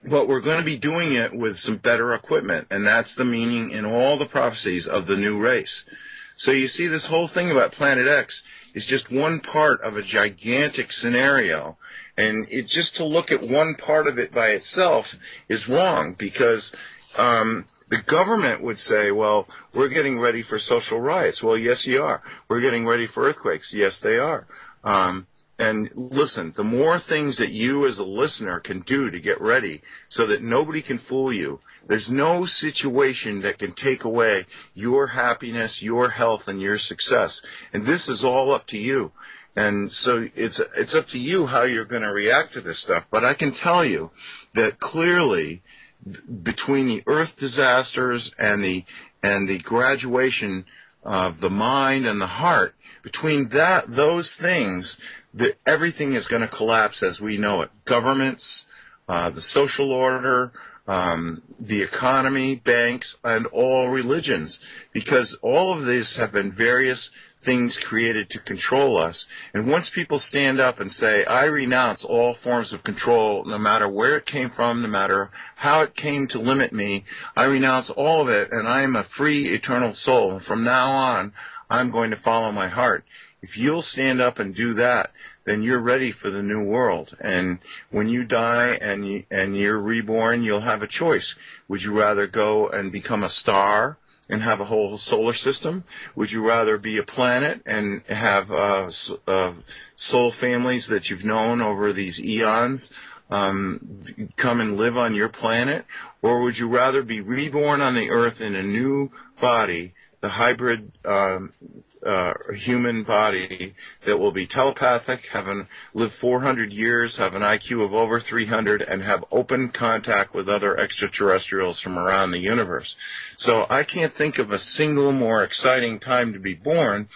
but we're going to be doing it with some better equipment, and that's the meaning in all the prophecies of the new race. So you see, this whole thing about Planet X is just one part of a gigantic scenario, and it just to look at one part of it by itself is wrong, because the government would say, well, we're getting ready for social riots. Well, yes, you are. We're getting ready for earthquakes. Yes, they are. And listen, the more things that you as a listener can do to get ready so that nobody can fool you, there's no situation that can take away your happiness, your health, and your success. And this is all up to you. And so it's up to you how you're going to react to this stuff. But I can tell you that clearly between the earth disasters and the graduation of the mind and the heart, between those things, that everything is going to collapse as we know it. Governments, the social order, the economy, banks, and all religions, because all of these have been various things created to control us. And once people stand up and say, I renounce all forms of control, no matter where it came from, no matter how it came to limit me, I renounce all of it, and I am a free, eternal soul. And from now on, I'm going to follow my heart. If you'll stand up and do that, then you're ready for the new world. And when you die and you're reborn, you'll have a choice. Would you rather go and become a star and have a whole solar system? Would you rather be a planet and have soul families that you've known over these eons come and live on your planet? Or would you rather be reborn on the earth in a new body, the hybrid human body that will be telepathic, live 400 years, have an IQ of over 300, and have open contact with other extraterrestrials from around the universe? So I can't think of a single more exciting time to be born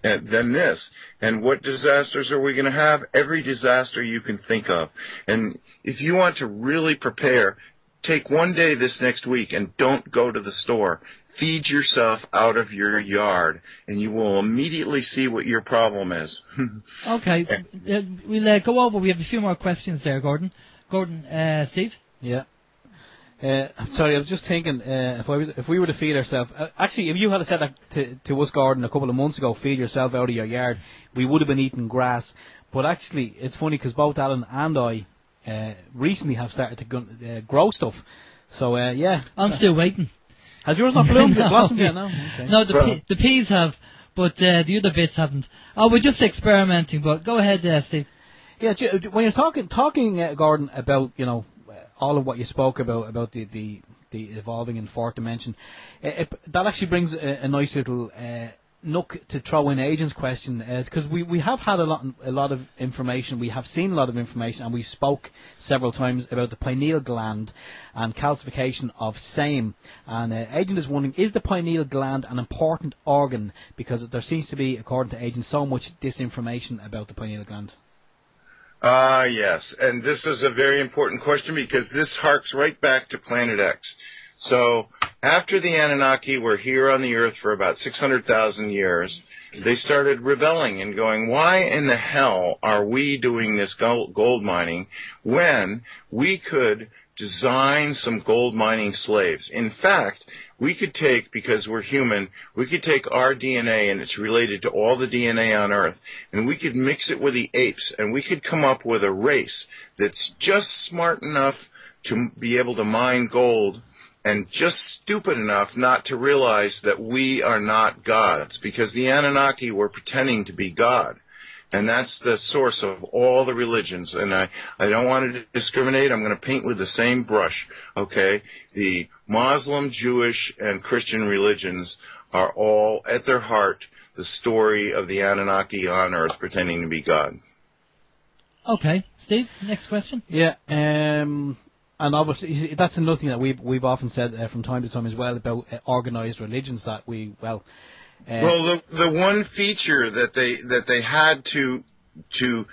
than this. And what disasters are we going to have? Every disaster you can think of. And if you want to really prepare, take one day this next week and don't go to the store. Feed yourself out of your yard, and you will immediately see what your problem is. Okay, we'll go over. We have a few more questions there, Gordon. Steve? Yeah. Sorry, I was just thinking, if we were to feed ourselves... actually, if you had said that to us, Gordon, a couple of months ago, feed yourself out of your yard, we would have been eating grass. But actually, it's funny because both Alan and I recently have started to grow stuff. So, yeah. I'm still waiting. Has yours not bloomed? No, Blossomed yet? No. Okay. No, the peas have, but the other bits haven't. Oh, we're just experimenting. But go ahead, Steve. Yeah, when you're talking, Gordon, about all of what you spoke about the evolving in fourth dimension, that actually brings a nice little nook to throw in Agent's question, because we have had a lot of information, we have seen a lot of information, and we spoke several times about the pineal gland and calcification of same. And Agent is wondering, is the pineal gland an important organ? Because there seems to be, according to Agent, so much disinformation about the pineal gland. Yes, and this is a very important question because this harks right back to Planet X. So after the Anunnaki were here on the earth for about 600,000 years, they started rebelling and going, why in the hell are we doing this gold mining when we could design some gold mining slaves? In fact, we could take, because we're human, we could take our DNA, and it's related to all the DNA on Earth, and we could mix it with the apes, and we could come up with a race that's just smart enough to be able to mine gold and just stupid enough not to realize that we are not gods, because the Anunnaki were pretending to be God. And that's the source of all the religions. And I don't want to discriminate. I'm going to paint with the same brush, okay? The Muslim, Jewish, and Christian religions are all, at their heart, the story of the Anunnaki on Earth pretending to be God. Okay. Steve, next question? Yeah, and obviously, that's another thing that we've often said from time to time as well about organised religions, that the one feature that they had to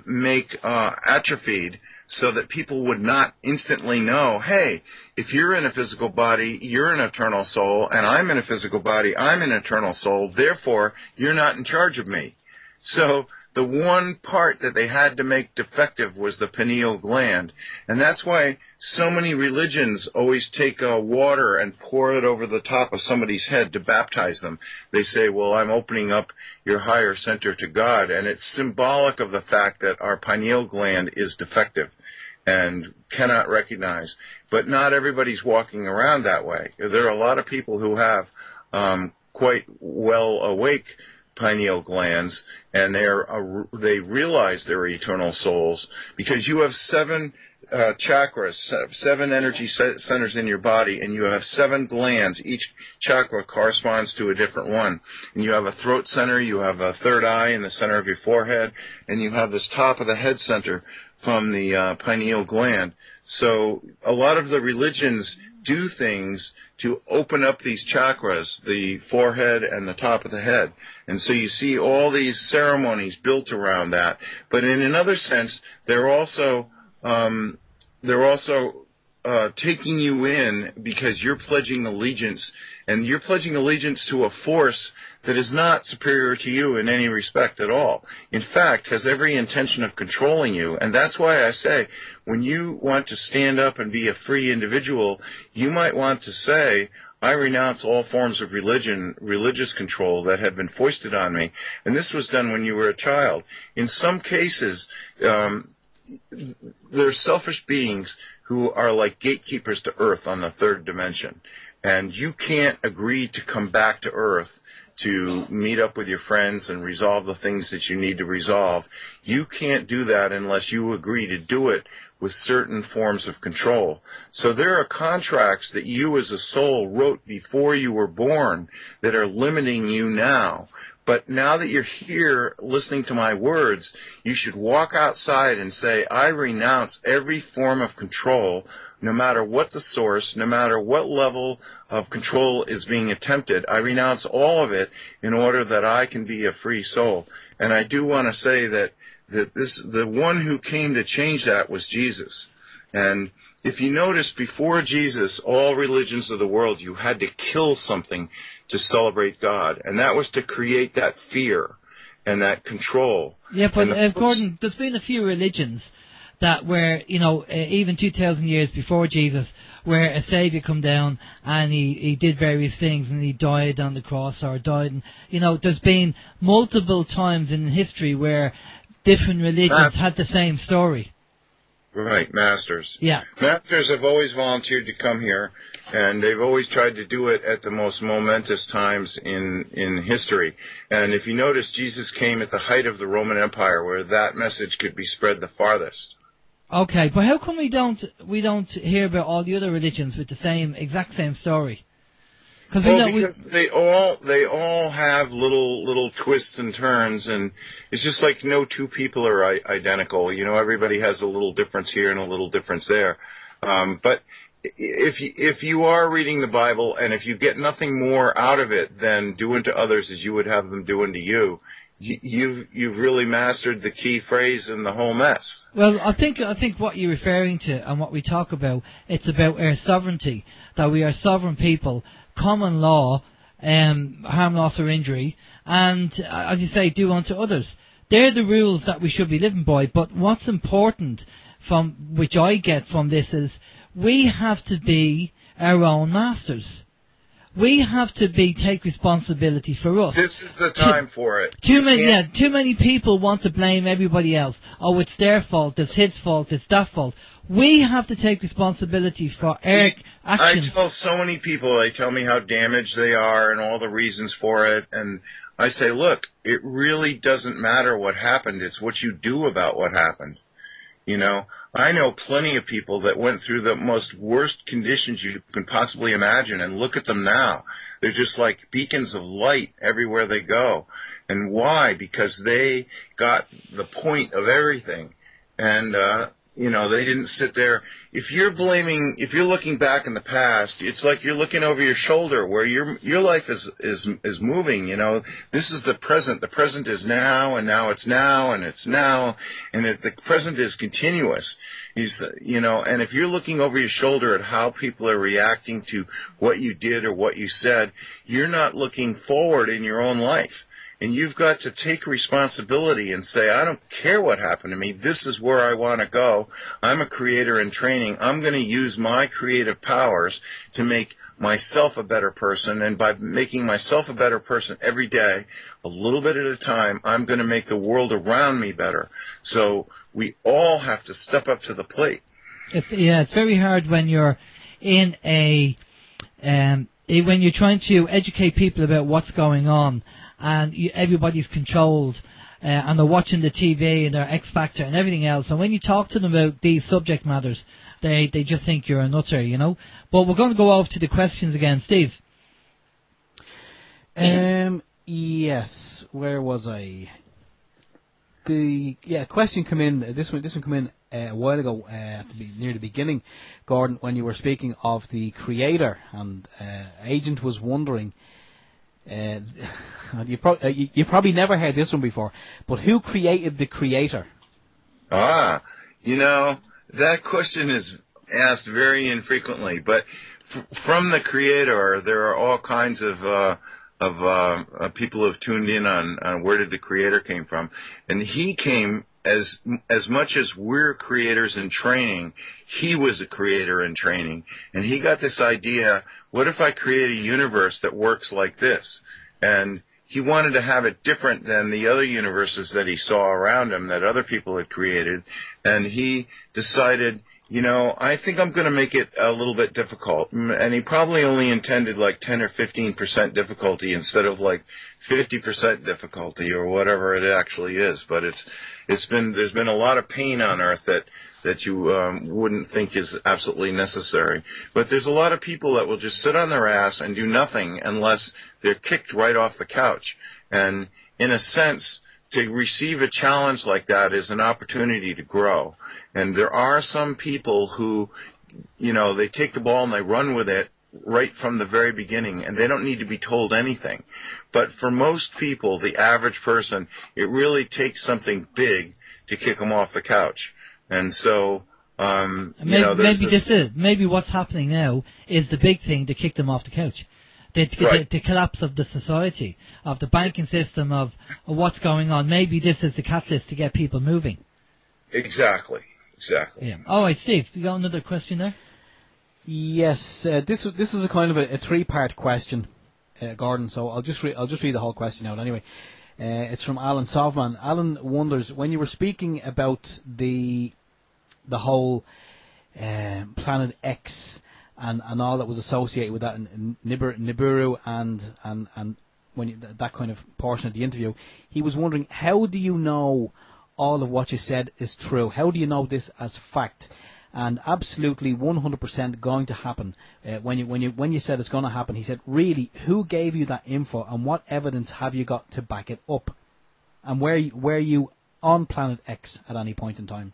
make atrophied so that people would not instantly know, hey, if you're in a physical body, you're an eternal soul, and I'm in a physical body, I'm an eternal soul, therefore you're not in charge of me. So the one part that they had to make defective was the pineal gland. And that's why so many religions always take water and pour it over the top of somebody's head to baptize them. They say, well, I'm opening up your higher center to God. And it's symbolic of the fact that our pineal gland is defective and cannot recognize. But not everybody's walking around that way. There are a lot of people who have quite well awake pineal glands, and they realize they're eternal souls, because you have 7 chakras, 7 energy centers in your body, and you have 7 glands. Each chakra corresponds to a different one. And you have a throat center, you have a third eye in the center of your forehead, and you have this top of the head center from the pineal gland. So a lot of the religions do things to open up these chakras, the forehead and the top of the head. And so you see all these ceremonies built around that. But in another sense, they're also taking you in because you're pledging allegiance, and you're pledging allegiance to a force that is not superior to you in any respect at all. In fact, has every intention of controlling you. And that's why I say, when you want to stand up and be a free individual, you might want to say, I renounce all forms of religious control that have been foisted on me. And this was done when you were a child. In some cases, they're selfish beings who are like gatekeepers to Earth on the 3rd dimension. And you can't agree to come back to Earth to meet up with your friends and resolve the things that you need to resolve. You can't do that unless you agree to do it with certain forms of control. So there are contracts that you as a soul wrote before you were born that are limiting you now. But now that you're here listening to my words, you should walk outside and say, I renounce every form of control, no matter what the source, no matter what level of control is being attempted. I renounce all of it in order that I can be a free soul. And I do want to say that the one who came to change that was Jesus. And if you notice, before Jesus, all religions of the world, you had to kill something to celebrate God. And that was to create that fear and that control. Yeah, but Gordon, there's been a few religions that were, even 2,000 years before Jesus, where a Saviour come down and he did various things and he died on the cross or died. And, there's been multiple times in history where different religions had the same story. Right, masters. Yeah. Masters have always volunteered to come here, and they've always tried to do it at the most momentous times in history. And if you notice, Jesus came at the height of the Roman Empire, where that message could be spread the farthest. Okay, but how come we don't hear about all the other religions with the exact same story? Because they all have little twists and turns, and it's just like no two people are identical. Everybody has a little difference here and a little difference there. But if you are reading the Bible, and if you get nothing more out of it than do unto others as you would have them do unto you, you've really mastered the key phrase in the whole mess. Well, I think what you're referring to and what we talk about, it's about our sovereignty, that we are sovereign people. Common law, harm, loss or injury, and, as you say, do unto others. They're the rules that we should be living by, but what's important, which I get from this, is we have to be our own masters. We have to take responsibility for us. This is the time for it. Too many people want to blame everybody else. Oh, it's their fault, it's his fault, it's that fault. We have to take responsibility for our actions. I tell so many people, they tell me how damaged they are and all the reasons for it, and I say, look, it really doesn't matter what happened, it's what you do about what happened. I know plenty of people that went through the most worst conditions you can possibly imagine, and look at them now. They're just like beacons of light everywhere they go. And why? Because they got the point of everything. And, they didn't sit there. If you're looking back in the past, it's like you're looking over your shoulder where your life is moving, This is the present. The present is now, and now it's now, and it's now, and the present is continuous. And if you're looking over your shoulder at how people are reacting to what you did or what you said, you're not looking forward in your own life. And you've got to take responsibility and say, I don't care what happened to me. This is where I want to go. I'm a creator in training. I'm going to use my creative powers to make myself a better person, and by making myself a better person every day, a little bit at a time, I'm going to make the world around me better. So we all have to step up to the plate. It's very hard when you're in when you're trying to educate people about what's going on, and everybody's controlled, and they're watching the TV and their X Factor and everything else. And when you talk to them about these subject matters, they just think you're a nutter, you know. But we're going to go over to the questions again, Steve. Yes. Where was I? Question come in. This one come in a while ago, near the beginning, Gordon, when you were speaking of the creator, and Agent was wondering. You probably never heard this one before, but who created the creator? You know, that question is asked very infrequently, but from the creator, there are all kinds of people who have tuned in on where did the creator came from, and he came as much as we're creators in training. He was a creator in training, and he got this idea: what if I create a universe that works like this? And he wanted to have it different than the other universes that he saw around him that other people had created, and he decided, you know, I think I'm going to make it a little bit difficult. And he probably only intended like 10 or 15% difficulty instead of like 50% difficulty or whatever it actually is. But there's been a lot of pain on Earth that you wouldn't think is absolutely necessary. But there's a lot of people that will just sit on their ass and do nothing unless they're kicked right off the couch. And in a sense, to receive a challenge like that is an opportunity to grow. And there are some people who, you know, they take the ball and they run with it right from the very beginning, and they don't need to be told anything. But for most people, the average person, it really takes something big to kick them off the couch. And so, maybe what's happening now is the big thing to kick them off the couch. The collapse of the society, of the banking system, of what's going on. Maybe this is the catalyst to get people moving. Exactly. Yeah. All right, Steve, you got another question there? Yes. This is a kind of a three-part question, Gordon. So I'll just read the whole question out anyway. It's from Alan Sovman. Alan wonders, when you were speaking about the whole Planet X and all that was associated with that, and Nibiru and when that kind of portion of the interview, he was wondering, how do you know all of what you said is true? How do you know this as fact? And absolutely 100% going to happen. When you said it's going to happen, he said, really, who gave you that info, and what evidence have you got to back it up? And were you on Planet X at any point in time?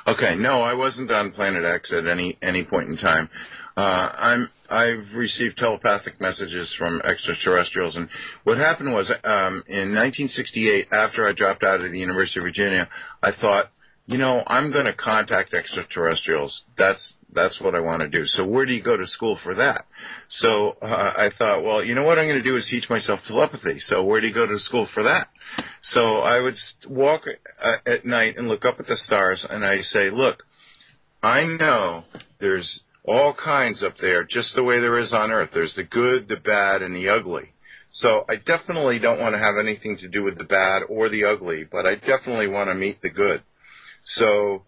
Okay, no, I wasn't on Planet X at any point in time. I've received telepathic messages from extraterrestrials, and what happened was, in 1968, after I dropped out of the University of Virginia, I thought, you know, I'm going to contact extraterrestrials. That's what I want to do. So where do you go to school for that? So I thought, well, you know what I'm going to do is teach myself telepathy. So where do you go to school for that? So I would walk at night and look up at the stars, and I say, look, I know there's all kinds up there, just the way there is on Earth. There's the good, the bad, and the ugly. So I definitely don't want to have anything to do with the bad or the ugly, but I definitely want to meet the good. So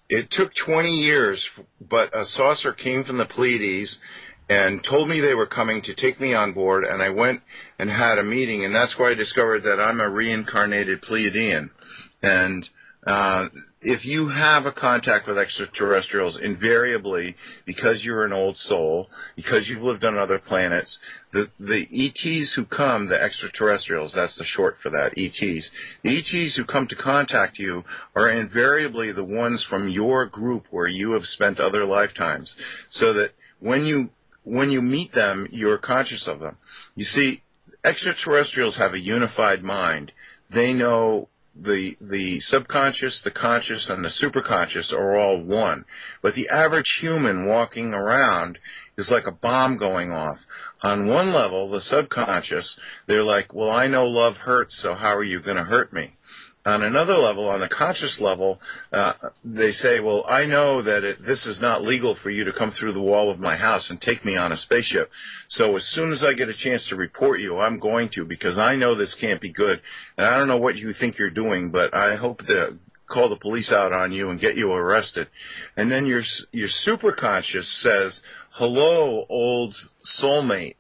it took 20 years, but a saucer came from the Pleiades and told me they were coming to take me on board, and I went and had a meeting, and that's why I discovered that I'm a reincarnated Pleiadian. And if you have a contact with extraterrestrials, invariably, because you're an old soul, because you've lived on other planets, the ETs who come, the extraterrestrials, that's the short for that, ETs, the ETs who come to contact you are invariably the ones from your group where you have spent other lifetimes, so that when you meet them, you're conscious of them. You see, extraterrestrials have a unified mind. They know the subconscious, the conscious, and the superconscious are all one. But the average human walking around is like a bomb going off. On one level, the subconscious, they're like, well, I know love hurts, so how are you going to hurt me? On another level, on the conscious level, they say, well, I know that this is not legal for you to come through the wall of my house and take me on a spaceship. So as soon as I get a chance to report you, I'm going to, because I know this can't be good. And I don't know what you think you're doing, but I hope to call the police out on you and get you arrested. And then your superconscious says, hello, old soulmate.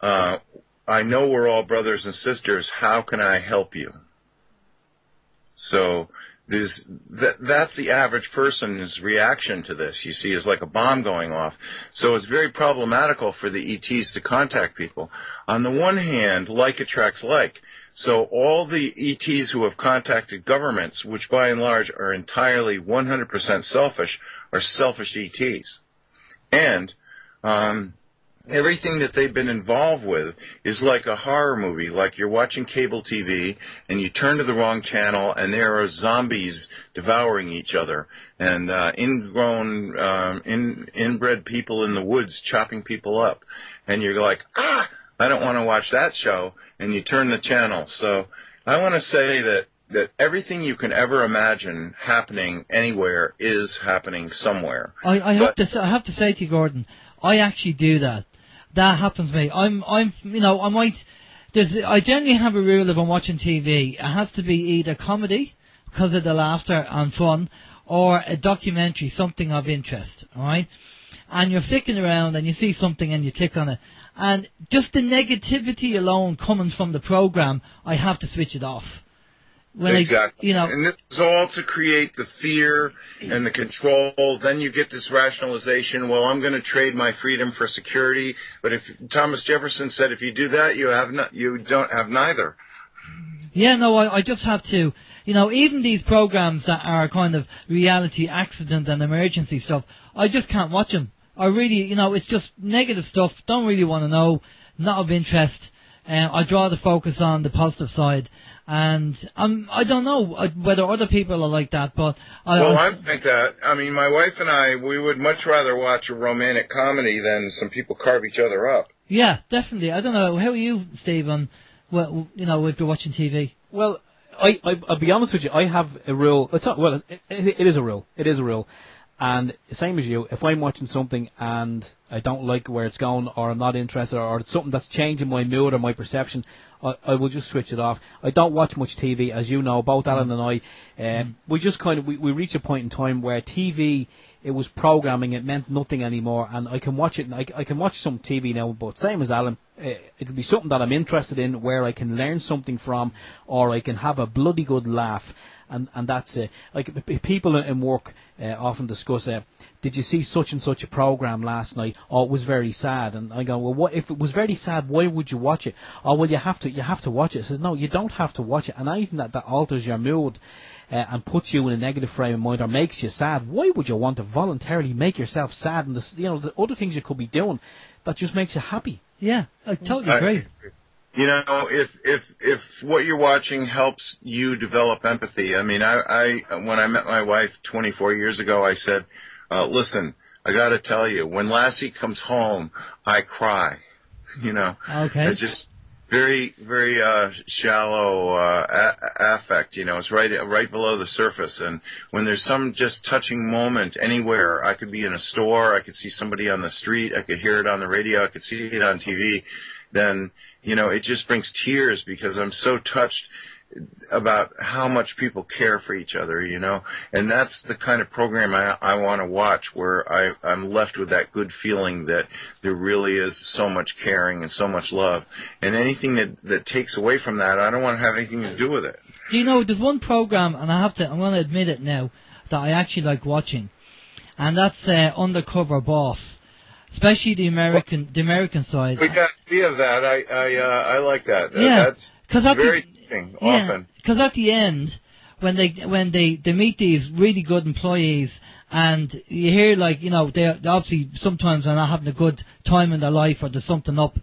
I know we're all brothers and sisters. How can I help you? So that's the average person's reaction to this, you see, is like a bomb going off. So it's very problematical for the ETs to contact people. On the one hand, like attracts like. So all the ETs who have contacted governments, which by and large are entirely 100% selfish, are selfish ETs. And everything that they've been involved with is like a horror movie, like you're watching cable TV and you turn to the wrong channel and there are zombies devouring each other and inbred people in the woods chopping people up. And you're like, I don't want to watch that show, and you turn the channel. So I want to say that everything you can ever imagine happening anywhere is happening somewhere. I have to say to you, Gordon, I actually do that. That happens to me. I generally have a rule if I'm watching TV. It has to be either comedy, because of the laughter and fun, or a documentary, something of interest, alright? And you're flicking around and you see something and you click on it. And just the negativity alone coming from the program, I have to switch it off. Exactly. And this is all to create the fear and the control. Then you get this rationalization, well, I'm going to trade my freedom for security. But if Thomas Jefferson said if you do that, you don't have neither. Yeah, no, I just have to, even these programs that are kind of reality accident and emergency stuff, I just can't watch them. I really, it's just negative stuff, don't really want to know, not of interest. I draw the focus on the positive side. And I don't know whether other people are like that, but I think that. I mean, my wife and I, we would much rather watch a romantic comedy than some people carve each other up. Yeah, definitely. I don't know. How are you, Stephen? Well, if you're watching TV. Well, I'll be honest with you. I have a rule. It's not. Well, it is a rule. It is a rule. And same as you, if I'm watching something and I don't like where it's going, or I'm not interested, or it's something that's changing my mood or my perception, I will just switch it off. I don't watch much TV, as you know. Both Alan and I, we just kind of we reach a point in time where TV, it was programming, it meant nothing anymore, and I can watch it. And I can watch some TV now, but same as Alan, it'll be something that I'm interested in, where I can learn something from, or I can have a bloody good laugh. And that's it. Like people in work often discuss, did you see such and such a program last night? Oh, it was very sad. And I go, well, what if it was very sad? Why would you watch it? Oh, well, you have to watch it. I says, no, you don't have to watch it. And anything that alters your mood and puts you in a negative frame of mind or makes you sad, why would you want to voluntarily make yourself sad? And the other things you could be doing that just makes you happy. Yeah, I totally agree. If what you're watching helps you develop empathy, I mean, when I met my wife 24 years ago, I said, listen, I got to tell you, when Lassie comes home, I cry. Okay. It's just very, very shallow affect. It's right below the surface. And when there's some just touching moment anywhere, I could be in a store, I could see somebody on the street, I could hear it on the radio, I could see it on TV. Then, it just brings tears because I'm so touched about how much people care for each other, and that's the kind of program I want to watch, where I'm left with that good feeling that there really is so much caring and so much love, and anything that takes away from that, I don't want to have anything to do with it. There's one program, and I'm going to admit it now, that I actually like watching, and that's Undercover Boss. Especially the American side. We got a few of that. I like that. Yeah, that's very interesting. Often. Because at the end, when they meet these really good employees, and you hear they obviously sometimes are not having a good time in their life, or there's something up,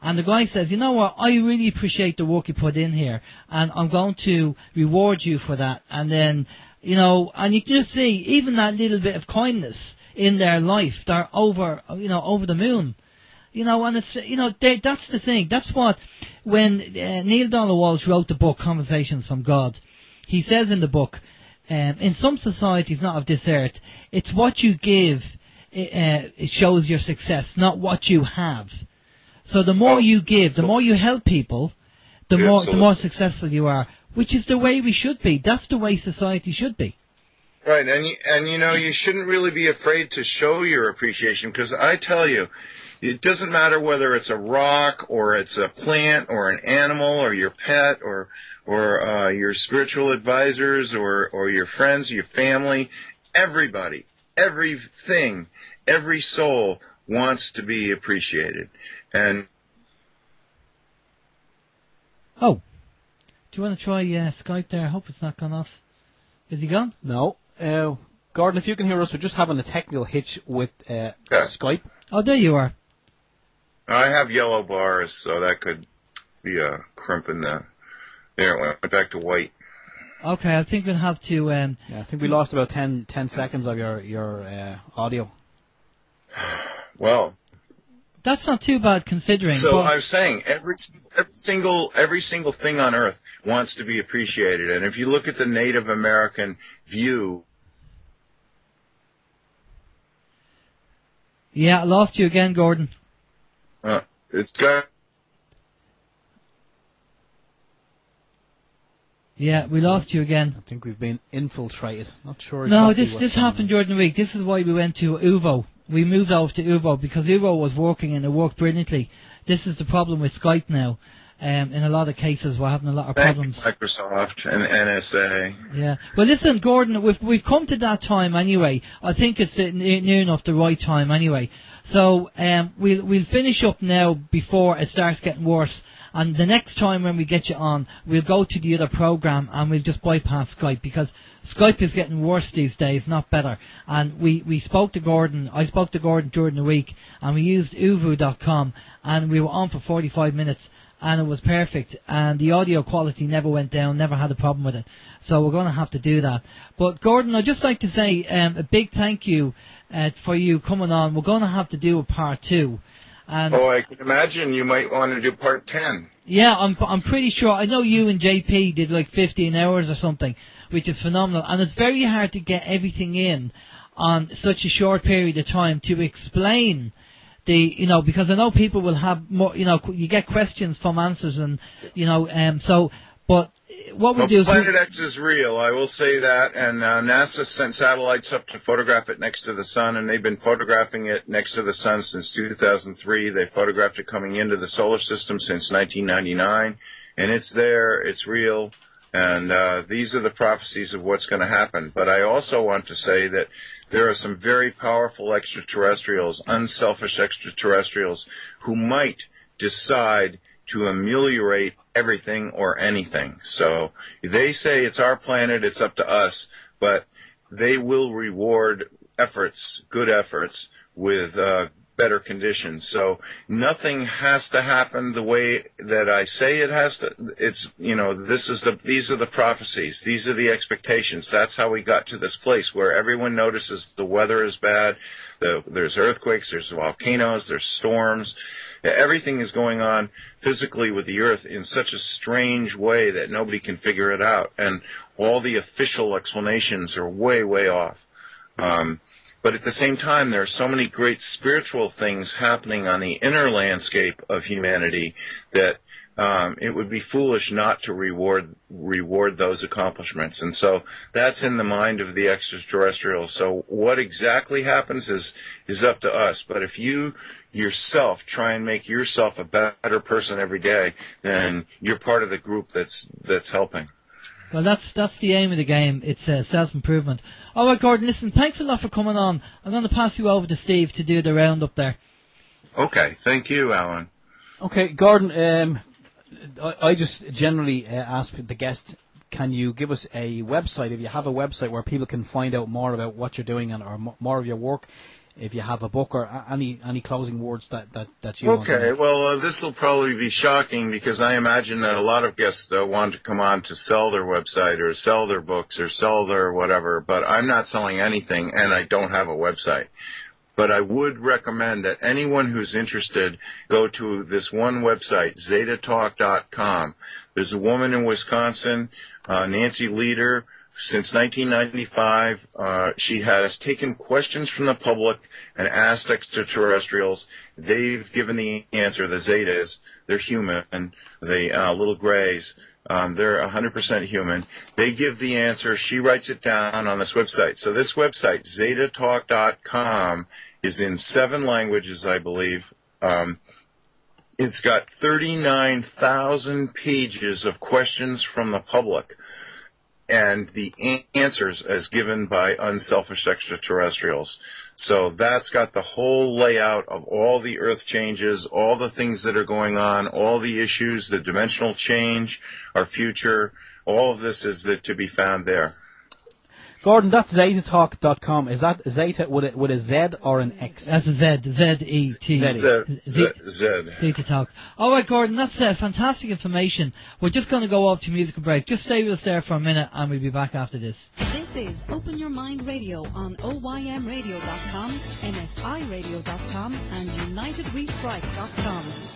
and the guy says, you know what, I really appreciate the work you put in here, and I'm going to reward you for that. And then and you can just see even that little bit of kindness in their life. They're over the moon. And it's, that's the thing. That's what, when Neil Donald Walsh wrote the book Conversations from God, he says in the book, in some societies not of this earth, it's what you give, it shows your success, not what you have. So the more you give, the more you help people, the more successful you are, which is the way we should be. That's the way society should be. Right, and you shouldn't really be afraid to show your appreciation, because I tell you, it doesn't matter whether it's a rock or it's a plant or an animal or your pet or your spiritual advisors or your friends, your family. Everybody, everything, every soul wants to be appreciated. And do you want to try Skype there? I hope it's not gone off. Is he gone? No. Gordon, if you can hear us, we're just having a technical hitch with Skype. Oh, there you are. I have yellow bars, so that could be a crimp in the... There, it went back to white. Okay, I think we'll have to... I think we lost about 10 seconds of your audio. Well... That's not too bad considering. So I was saying, every single thing on Earth wants to be appreciated. And if you look at the Native American view... Yeah, I lost you again, Gordon. It's got... Yeah, we lost you again. I think we've been infiltrated. Not sure exactly. No, this happened during the week. This is why we went to UVO. We moved over to UVO because UVO was working and it worked brilliantly. This is the problem with Skype now. In a lot of cases, we're having a lot of problems. Microsoft and NSA. Yeah. Well, listen, Gordon, we've come to that time anyway. I think it's near enough the right time anyway. So we'll finish up now before it starts getting worse. And the next time when we get you on, we'll go to the other program and we'll just bypass Skype because Skype is getting worse these days, not better. And we spoke to Gordon. I spoke to Gordon during the week, and we used uvu.com, and we were on for 45 minutes. And it was perfect, and the audio quality never went down, never had a problem with it. So we're going to have to do that. But Gordon, I'd just like to say a big thank you for you coming on. We're going to have to do a part 2. And I can imagine you might want to do part 10. Yeah, I'm pretty sure. I know you and JP did like 15 hours or something, which is phenomenal. And it's very hard to get everything in on such a short period of time to explain because I know people will have more, you get questions from answers and, but what we do is... Planet X is real, I will say that, and NASA sent satellites up to photograph it next to the sun, and they've been photographing it next to the sun since 2003. They photographed it coming into the solar system since 1999, and it's there, it's real, and these are the prophecies of what's going to happen. But I also want to say that there are some very powerful extraterrestrials, unselfish extraterrestrials, who might decide to ameliorate everything or anything. So they say it's our planet, it's up to us, but they will reward efforts, good efforts, with better conditions. So nothing has to happen the way that I say it has to. It's, these are the prophecies. These are the expectations. That's how we got to this place where everyone notices the weather is bad. There's earthquakes, there's volcanoes, there's storms. Everything is going on physically with the Earth in such a strange way that nobody can figure it out. And all the official explanations are way, way off. But at the same time, there are so many great spiritual things happening on the inner landscape of humanity that it would be foolish not to reward those accomplishments. And so that's in the mind of the extraterrestrials. So what exactly happens is up to us. But if you yourself try and make yourself a better person every day, then you're part of the group that's helping. Well, that's the aim of the game. It's self-improvement. All right, Gordon, listen, thanks a lot for coming on. I'm going to pass you over to Steve to do the roundup there. Okay, thank you, Alan. Okay, Gordon, I just generally ask the guest, can you give us a website, if you have a website where people can find out more about what you're doing or more of your work? if you have a book or any closing words that you want to Okay, make. well, this will probably be shocking because I imagine that a lot of guests want to come on to sell their website or sell their books or sell their whatever, but I'm not selling anything and I don't have a website. But I would recommend that anyone who's interested go to this one website, zetatalk.com. There's a woman in Wisconsin, Nancy Leader. Since 1995, she has taken questions from the public and asked extraterrestrials. They've given the answer. The Zetas, they're human. The little grays, they're 100% human. They give the answer. She writes it down on this website. So this website, zetatalk.com, is in 7 languages, I believe. It's got 39,000 pages of questions from the public, and the answers as given by unselfish extraterrestrials. So that's got the whole layout of all the Earth changes, all the things that are going on, all the issues, the dimensional change, our future. All of this is to be found there. Gordon, that's zetatalk.com. Is that Zeta with a Z or an X? That's a Z. Z-E-T. Zeta Talk. All right, Gordon, that's fantastic information. We're just going to go off to musical break. Just stay with us there for a minute, and we'll be back after this. This is Open Your Mind Radio on OYMradio.com, MSIRadio.com, and UnitedWeStrike.com.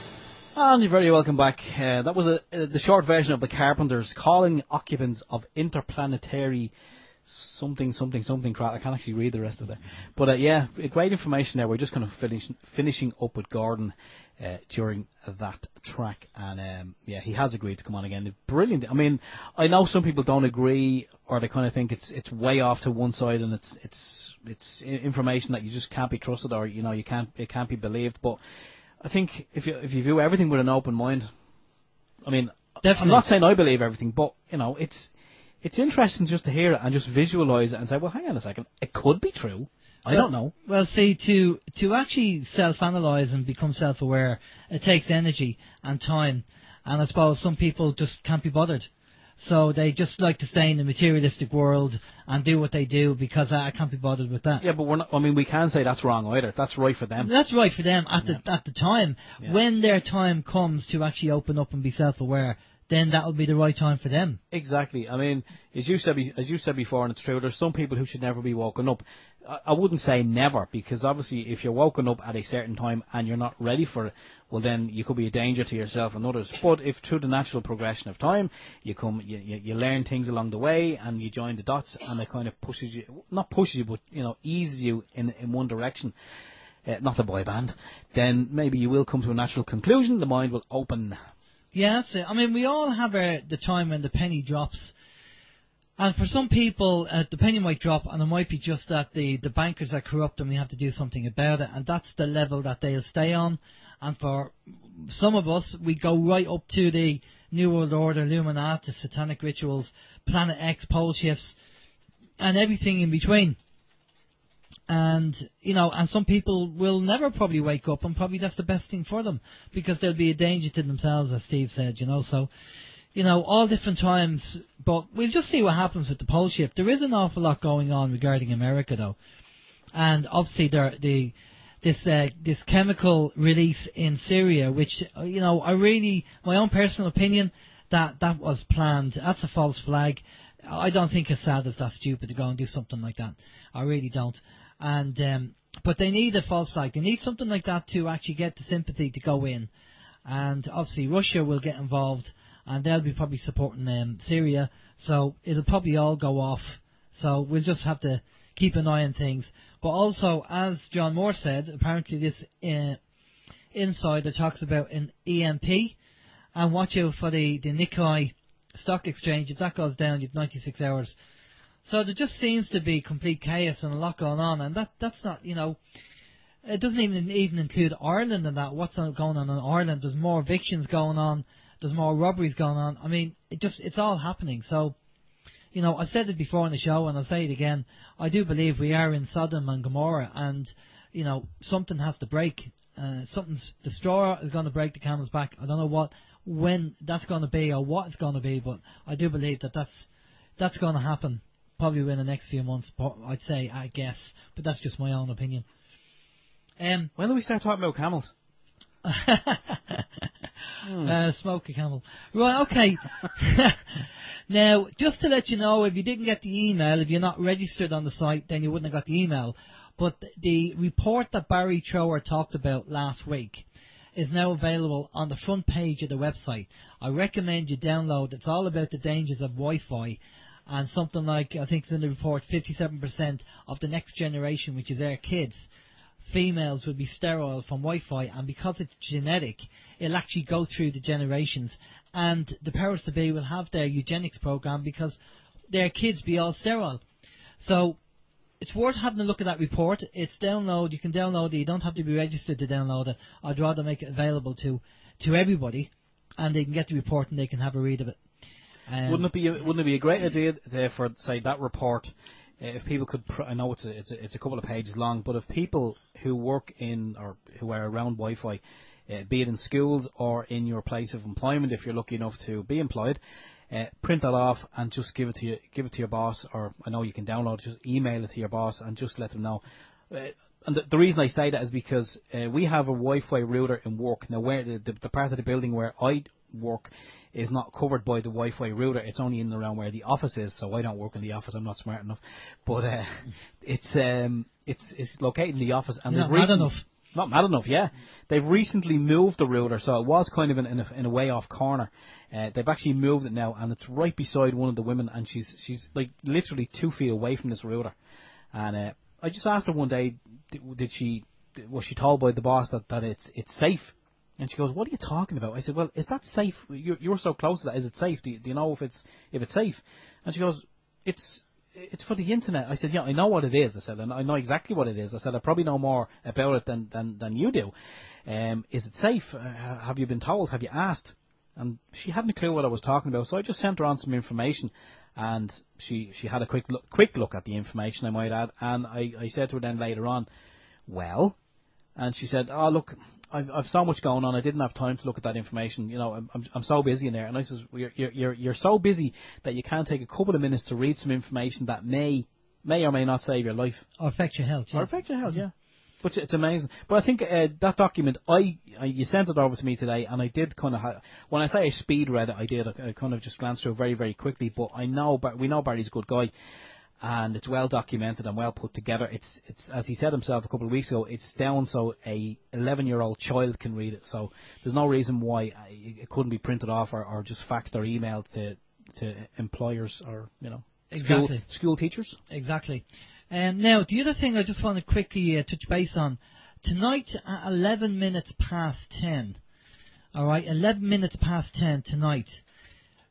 And you're very welcome back. That was the short version of the Carpenters calling occupants of interplanetary something crap. I can't actually read the rest of it. But yeah, great information there. We're just kind of finishing up with Gordon during that track, and yeah, he has agreed to come on again. Brilliant. I mean, I know some people don't agree, or they kind of think it's way off to one side, and it's information that you just can't be trusted, or it can't be believed. But I think if you view everything with an open mind, I mean, definitely. I'm not saying I believe everything, but it's interesting just to hear it and just visualize it and say, well, hang on a second, it could be true. I don't know. Well, see, to actually self-analyze and become self-aware, it takes energy and time, and I suppose some people just can't be bothered. So they just like to stay in the materialistic world and do what they do because I can't be bothered with that. Yeah, but we're not. I mean, we can't say that's wrong either. That's right for them. That's right for them at the time. Yeah. When their time comes to actually open up and be self-aware, then that will be the right time for them. Exactly. I mean, as you said before, and it's true, there's some people who should never be woken up. I wouldn't say never, because obviously if you're woken up at a certain time and you're not ready for it, well then you could be a danger to yourself and others. But if through the natural progression of time, you learn things along the way and you join the dots, and it kind of eases you in one direction, not the boy band, then maybe you will come to a natural conclusion, the mind will open. Yeah, that's it. I mean, we all have the time when the penny drops. And for some people, the penny might drop, and it might be just that the bankers are corrupt and we have to do something about it. And that's the level that they'll stay on. And for some of us, we go right up to the New World Order, Illuminati, satanic rituals, Planet X, pole shifts, and everything in between. And, and some people will never probably wake up, and probably that's the best thing for them, because they'll be a danger to themselves, as Steve said, so, all different times, but we'll just see what happens with the pole shift. There is an awful lot going on regarding America, though, and obviously this chemical release in Syria, which, my own personal opinion, that was planned. That's a false flag. I don't think Assad is that stupid to go and do something like that. I really don't. And but they need a false flag. They need something like that to actually get the sympathy to go in. And obviously Russia will get involved, and they'll be probably supporting Syria. So it'll probably all go off. So we'll just have to keep an eye on things. But also, as John Moore said, apparently this insider talks about an EMP, and watch out for the Nikkei stock exchange. If that goes down, you've 96 hours. So there just seems to be complete chaos and a lot going on, and that's not, it doesn't even include Ireland in that. What's going on in Ireland? There's more evictions going on, there's more robberies going on. I mean, it's all happening. So, I said it before on the show, and I'll say it again. I do believe we are in Sodom and Gomorrah, and, something has to break. The straw is going to break the camel's back. I don't know when that's going to be or what it's going to be, but I do believe that's going to happen. Probably in the next few months, I guess, but that's just my own opinion. When do we start talking about camels? Smoke a camel. Right, okay. Now, just to let you know, if you didn't get the email, if you're not registered on the site, then you wouldn't have got the email. But the report that Barry Trower talked about last week is now available on the front page of the website. I recommend you download. It's all about the dangers of Wi-Fi, and something like, I think it's in the report, 57% of the next generation, which is our kids, females will be sterile from Wi-Fi, and because it's genetic, it'll actually go through the generations, and the powers to be will have their eugenics program because their kids be all sterile. So it's worth having a look at that report. It's download. You can download it. You don't have to be registered to download it. I'd rather make it available to everybody, and they can get the report and they can have a read of it. Wouldn't it be a great idea for, say, that report? If people could, I know it's a couple of pages long, but if people who work in or who are around Wi-Fi, be it in schools or in your place of employment, if you're lucky enough to be employed, print that off and just give it to your boss, or I know you can download it, just email it to your boss and just let them know. And the reason I say that is because we have a Wi-Fi router in work. Now, where the part of the building where I work is not covered by the Wi-Fi router. It's only in and around where the office is, so I don't work in the office. I'm not smart enough. But it's located in the office, and not mad enough. Not mad enough, yeah. They've recently moved the router, so it was kind of in a way off corner. They've actually moved it now, and it's right beside one of the women, and she's like literally 2 feet away from this router. And I just asked her one day, was she told by the boss that it's safe? And she goes, "What are you talking about?" I said, "Well, is that safe? You're so close to that. Is it safe? Do you know if it's safe?" And she goes, "It's for the internet." I said, "Yeah, I know what it is." I said, "And I know exactly what it is." I said, "I probably know more about it than you do. Is it safe? Have you been told? Have you asked?" And she hadn't a clue what I was talking about, so I just sent her on some information, and she had a quick look at the information, I might add. And I said to her then later on, "Well," and she said, "Oh, look, I've so much going on. I didn't have time to look at that information. You know, I'm so busy in there." And I says, well, "You're so busy that you can't take a couple of minutes to read some information that may or may not save your life Or affect your health. Yeah. Or affect your health, yeah." But it's amazing. But I think that document, you sent it over to me today, and I did kind of when I say I speed read it, I kind of just glanced through it very, very quickly. But we know Barry's a good guy, and it's well documented and well put together. It's as he said himself a couple of weeks ago, it's down so a 11-year-old child can read it. So there's no reason why it couldn't be printed off or just faxed or emailed to employers or Exactly. school teachers. Exactly. Now, the other thing I just want to quickly touch base on, tonight at 11 minutes past 10, all right, 11 minutes past 10 tonight,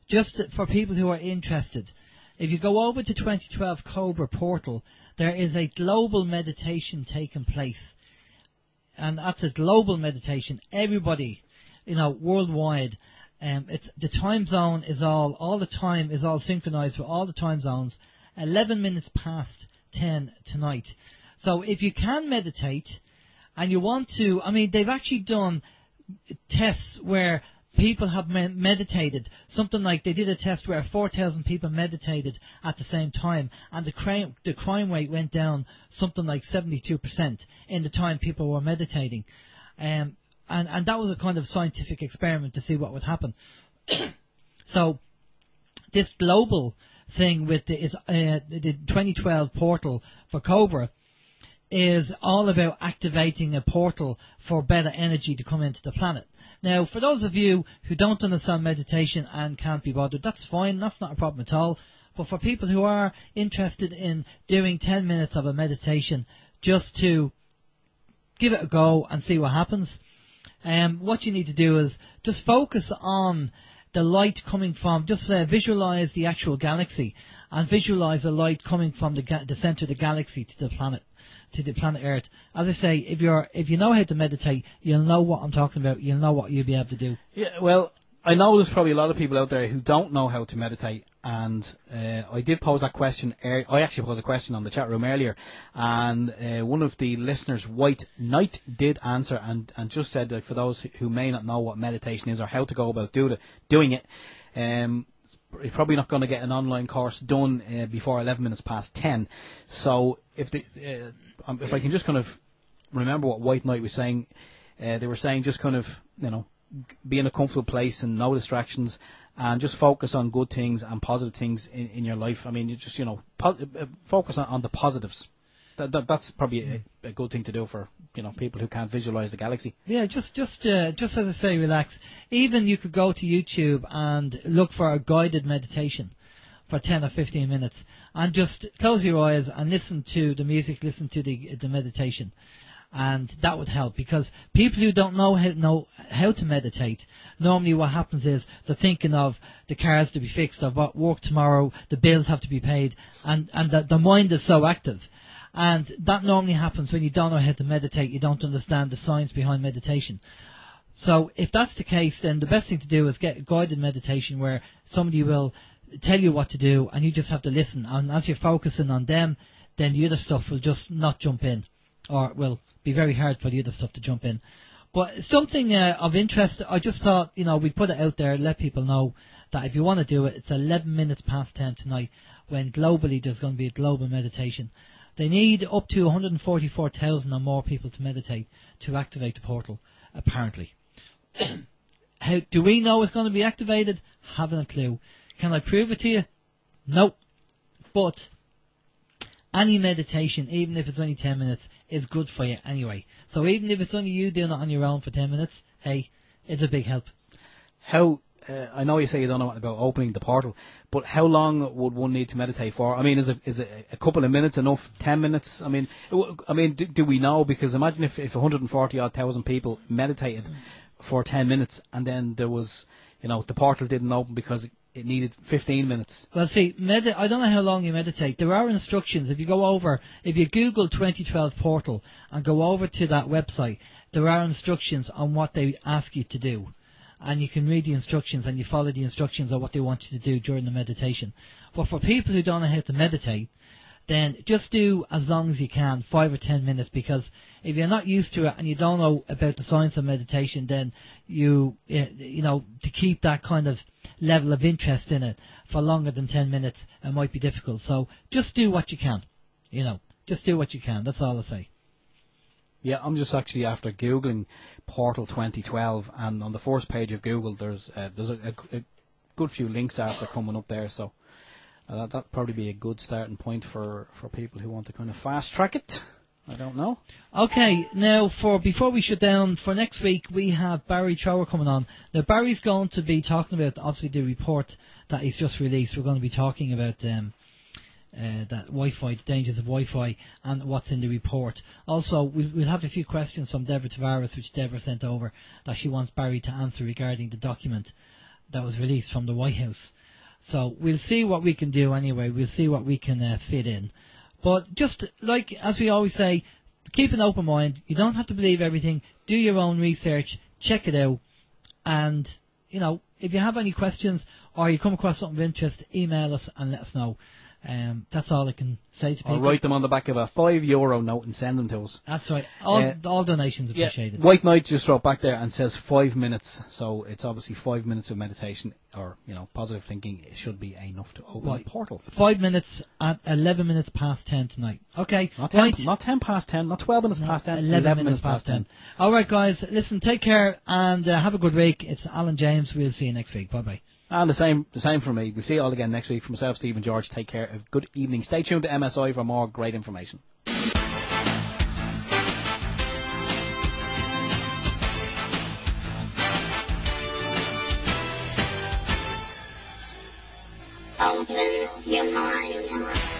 just for people who are interested, if you go over to 2012 Cobra portal, there is a global meditation taking place, and that's a global meditation, everybody, worldwide. It's the time zone is all the time is all synchronized with all the time zones, 11 minutes past 10 tonight. So if you can meditate and you want to, they've actually done tests where people have meditated, something like they did a test where 4,000 people meditated at the same time, and the crime rate went down something like 72% in the time people were meditating. And that was a kind of scientific experiment to see what would happen. So this global thing with the 2012 portal for Cobra is all about activating a portal for better energy to come into the planet. Now, for those of you who don't understand meditation and can't be bothered, that's fine, that's not a problem at all. But for people who are interested in doing 10 minutes of a meditation just to give it a go and see what happens, what you need to do is just focus on the light coming from, just visualize the actual galaxy and visualize the light coming from the center of the galaxy to the planet Earth. As I say, if you know how to meditate, you'll know what I'm talking about. You'll know what you'll be able to do. Yeah, well, I know there's probably a lot of people out there who don't know how to meditate, and I did pose that question. I actually posed a question on the chat room earlier, and one of the listeners, White Knight, did answer and just said that for those who may not know what meditation is or how to go about doing it, you're probably not going to get an online course done before 11 minutes past 10. So if I can just kind of remember what White Knight was saying. They were saying just kind of, be in a comfortable place and no distractions, and just focus on good things and positive things in your life. I mean, you just, focus on the positives. That's probably a good thing to do for, people who can't visualize the galaxy. Yeah, just as I say, relax. Even you could go to YouTube and look for a guided meditation for 10 or 15 minutes, and just close your eyes and listen to the music, listen to the meditation, and that would help. Because people who don't know how to meditate, normally what happens is they're thinking of the cars to be fixed, of what work tomorrow, the bills have to be paid, and the mind is so active. And that normally happens when you don't know how to meditate, you don't understand the science behind meditation. So if that's the case, then the best thing to do is get a guided meditation where somebody will tell you what to do and you just have to listen. And as you're focusing on them, then the other stuff will just not jump in, or will be very hard for the other stuff to jump in. But something of interest, I just thought, we'd put it out there, let people know that if you want to do it, it's 11 minutes past 10 tonight, when globally there's going to be a global meditation. They need up to 144,000 or more people to meditate to activate the portal, apparently. How do we know it's going to be activated? Haven't a clue. Can I prove it to you? Nope. But any meditation, even if it's only 10 minutes, is good for you anyway. So even if it's only you doing it on your own for 10 minutes, hey, it's a big help. I know you say you don't know about opening the portal, but how long would one need to meditate for? I mean, is it a couple of minutes enough? 10 minutes? I mean, do we know? Because imagine if 140,000 people meditated for 10 minutes, and then there was, the portal didn't open because it needed 15 minutes. Well, see, I don't know how long you meditate. There are instructions. If you Google 2012 portal and go over to that website, there are instructions on what they ask you to do. And you can read the instructions and you follow the instructions of what they want you to do during the meditation. But for people who don't know how to meditate, then just do as long as you can, 5 or 10 minutes, because if you're not used to it and you don't know about the science of meditation, then to keep that kind of level of interest in it for longer than 10 minutes, it might be difficult. So just do what you can, just do what you can. That's all I say. Yeah, I'm just actually after Googling Portal 2012, and on the first page of Google there's a good few links after coming up there, so that'd probably be a good starting point for people who want to kind of fast track it. I don't know. Okay, now before we shut down, for next week we have Barry Trower coming on. Now Barry's going to be talking about obviously the report that he's just released. We're going to be talking about that Wi-Fi, the dangers of Wi-Fi, and what's in the report. Also, we'll have a few questions from Deborah Tavares, which Deborah sent over, that she wants Barry to answer regarding the document that was released from the White House. So we'll see what we can do anyway. We'll see what we can fit in. But just like, as we always say, keep an open mind. You don't have to believe everything. Do your own research. Check it out. And, if you have any questions or you come across something of interest, email us and let us know. That's all I can say to people. Or write them on the back of a €5 note and send them to us. That's right. All donations appreciated. White Knight just wrote back there and says 5 minutes. So it's obviously 5 minutes of meditation or positive thinking. It should be enough to open the portal. 5 minutes at 11 minutes past 10 tonight. Okay. Not 10 past 10. Not 12 minutes past 10. 11 minutes past 10. All right, guys. Listen, take care and have a good week. It's Alan James. We'll see you next week. Bye bye. And the same for me. We'll see you all again next week. From myself, Steve and George, take care. Have a good evening. Stay tuned to MSI for more great information. Open your mind.